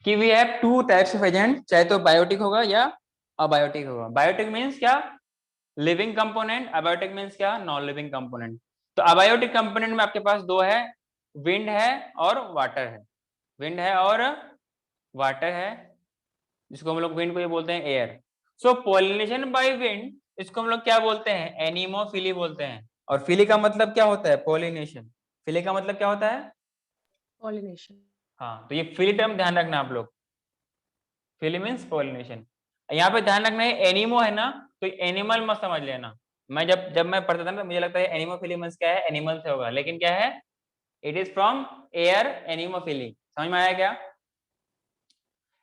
कि we have two types of agent, चाहे तो बायोटिक होगा या अबायोटिक होगा। बायोटिक मींस क्या, लिविंग कंपोनेंट, अबायोटिक मींस क्या, नॉन लिविंग कंपोनेंट। तो अबायोटिक कंपोनेंट में आपके पास दो है, विंड है और वाटर है। विंड है और वाटर है, जिसको हम लोग विंड को ये बोलते हैं air. So pollination by wind, इसको हम लोग क्या बोलते हैं, एनिमोफिली बोलते हैं। और फिली का मतलब क्या होता है, पॉलिनेशन। फिली का मतलब क्या होता है, पॉलिनेशन। हाँ, तो ये फिली टर्म ध्यान रखना आप लोग, फिली मींस पॉलिनेशन। यहाँ पे ध्यान रखना है, एनिमो है ना, तो एनिमल मत समझ लेना। मैं जब मैं पढ़ता था ना, मुझे लगता है एनिमोफिली मींस क्या है, एनिमल से होगा, लेकिन क्या है, it is from air, anemophily. समझ में आया क्या?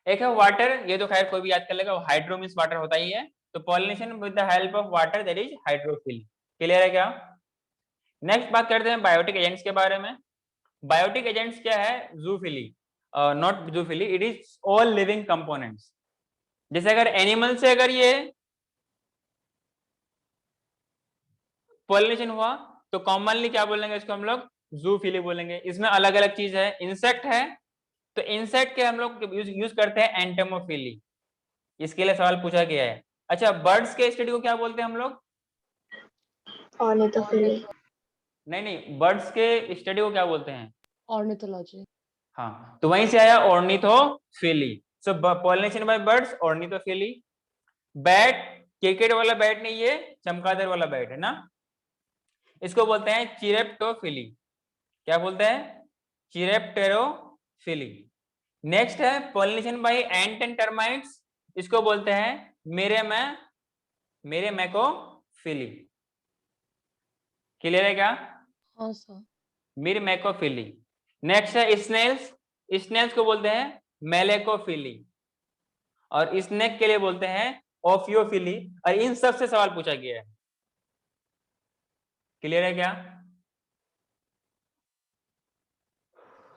एक है वाटर, ये तो खैर कोई भी याद कर लेगा, हाइड्रो मींस वाटर होता ही है। तो pollination with the help of water, that is hydrophily. Clear है क्या? नेक्स्ट बात करते हैं बायोटिक एजेंट्स के बारे में। बायोटिक एजेंट्स क्या है, zoophily, not zoophily, it is all living components. जैसे अगर एनिमल से अगर ये पॉलिनेशन हुआ तो कॉमनली क्या बोलेंगे इसको हम लोग, जूफिली बोलेंगे। इसमें अलग अलग चीज है, इंसेक्ट है तो इंसेक्ट के हम लोग यूज करते हैं एंटेमोफिली, इसके लिए सवाल पूछा गया है। अच्छा, बर्ड्स के स्टडी को क्या बोलते हैं हम लोग, ऑर्निथोफिली। नहीं, बर्ड्स के स्टडी को क्या बोलते हैं, ऑर्निथोलॉजी। हाँ, तो वहीं से आया ornithophily. So pollination by birds, ornithophily. Bat cricket वाला बैट नहीं, ये चमगादड़ वाला बैट है ना, इसको बोलते हैं चिरेप्टोफिली। क्या बोलते हैं? चिरेप्टेरोफिली। नेक्स्ट है pollination by ant and termites, इसको बोलते हैं मेरेमैकोफिली। क्लियर है क्या? हाँ सर। मिरमैकोफिली। नेक्स्ट है स्नेल्स, स्नेल्स को बोलते हैं मेलेकोफिली, और स्नेक के लिए बोलते हैं ओफियोफिली। और इन सब से सवाल पूछा गया है। क्लियर है क्या?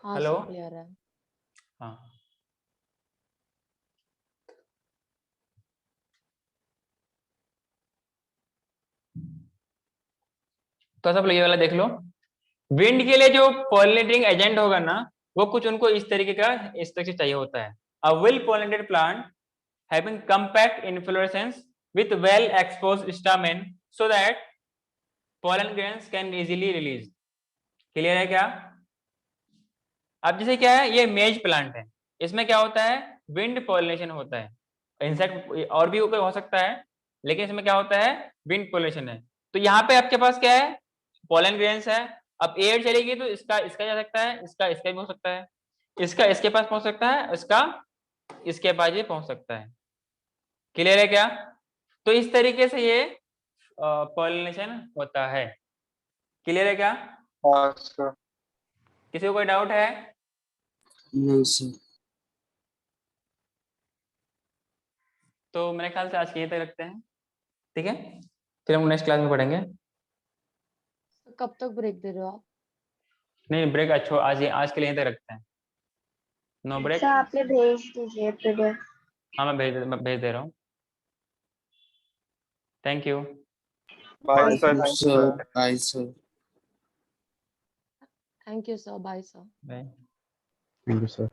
हाँ हेलो? सर क्लियर है। हाँ, तो सब ये वाला देख लो। विंड के लिए जो पॉलिनेटिंग एजेंट होगा ना, वो कुछ उनको इस तरीके का, इस तरह से चाहिए होता है। A well pollinated plant having compact inflorescence with well exposed stamen so that pollen grains can easily release। Clear है क्या? अब जैसे क्या है, ये मेज प्लांट है, इसमें क्या होता है, विंड पॉलिनेशन होता है। इंसेक्ट और भी हो सकता है, लेकिन इसमें क्या होता है, विंड पॉलिनेशन है। तो यहाँ पे आपके पास क्या है, पोलन ग्रेन्स है। अब एयर चलेगी तो इसका जा सकता है, इसका भी हो सकता है, इसका इसके पास पहुंच सकता है, इसका इसके पास ये पहुंच सकता है। क्लियर है क्या? तो इस तरीके से ये पॉलिनेशन होता है। क्लियर है क्या? हाँ सर। किसी को कोई डाउट है? No, sir. तो मेरे ख्याल से आज के यहीं तक रखते हैं, ठीक है? फिर हम नेक्स्ट क्लास में पढ़ेंगे। कब तक ब्रेक दे रहे हो आप? नहीं, ब्रेक अच्छा, आज के लिए यहीं तक रखते हैं। No break. सर आप ये भेज दीजिए PDF। हाँ, मैं भेज दे रहा हूँ। Thank you. Bye sir. No, sir. Bye, sir. Thank you sir, bye sir. Bye. Thank you sir.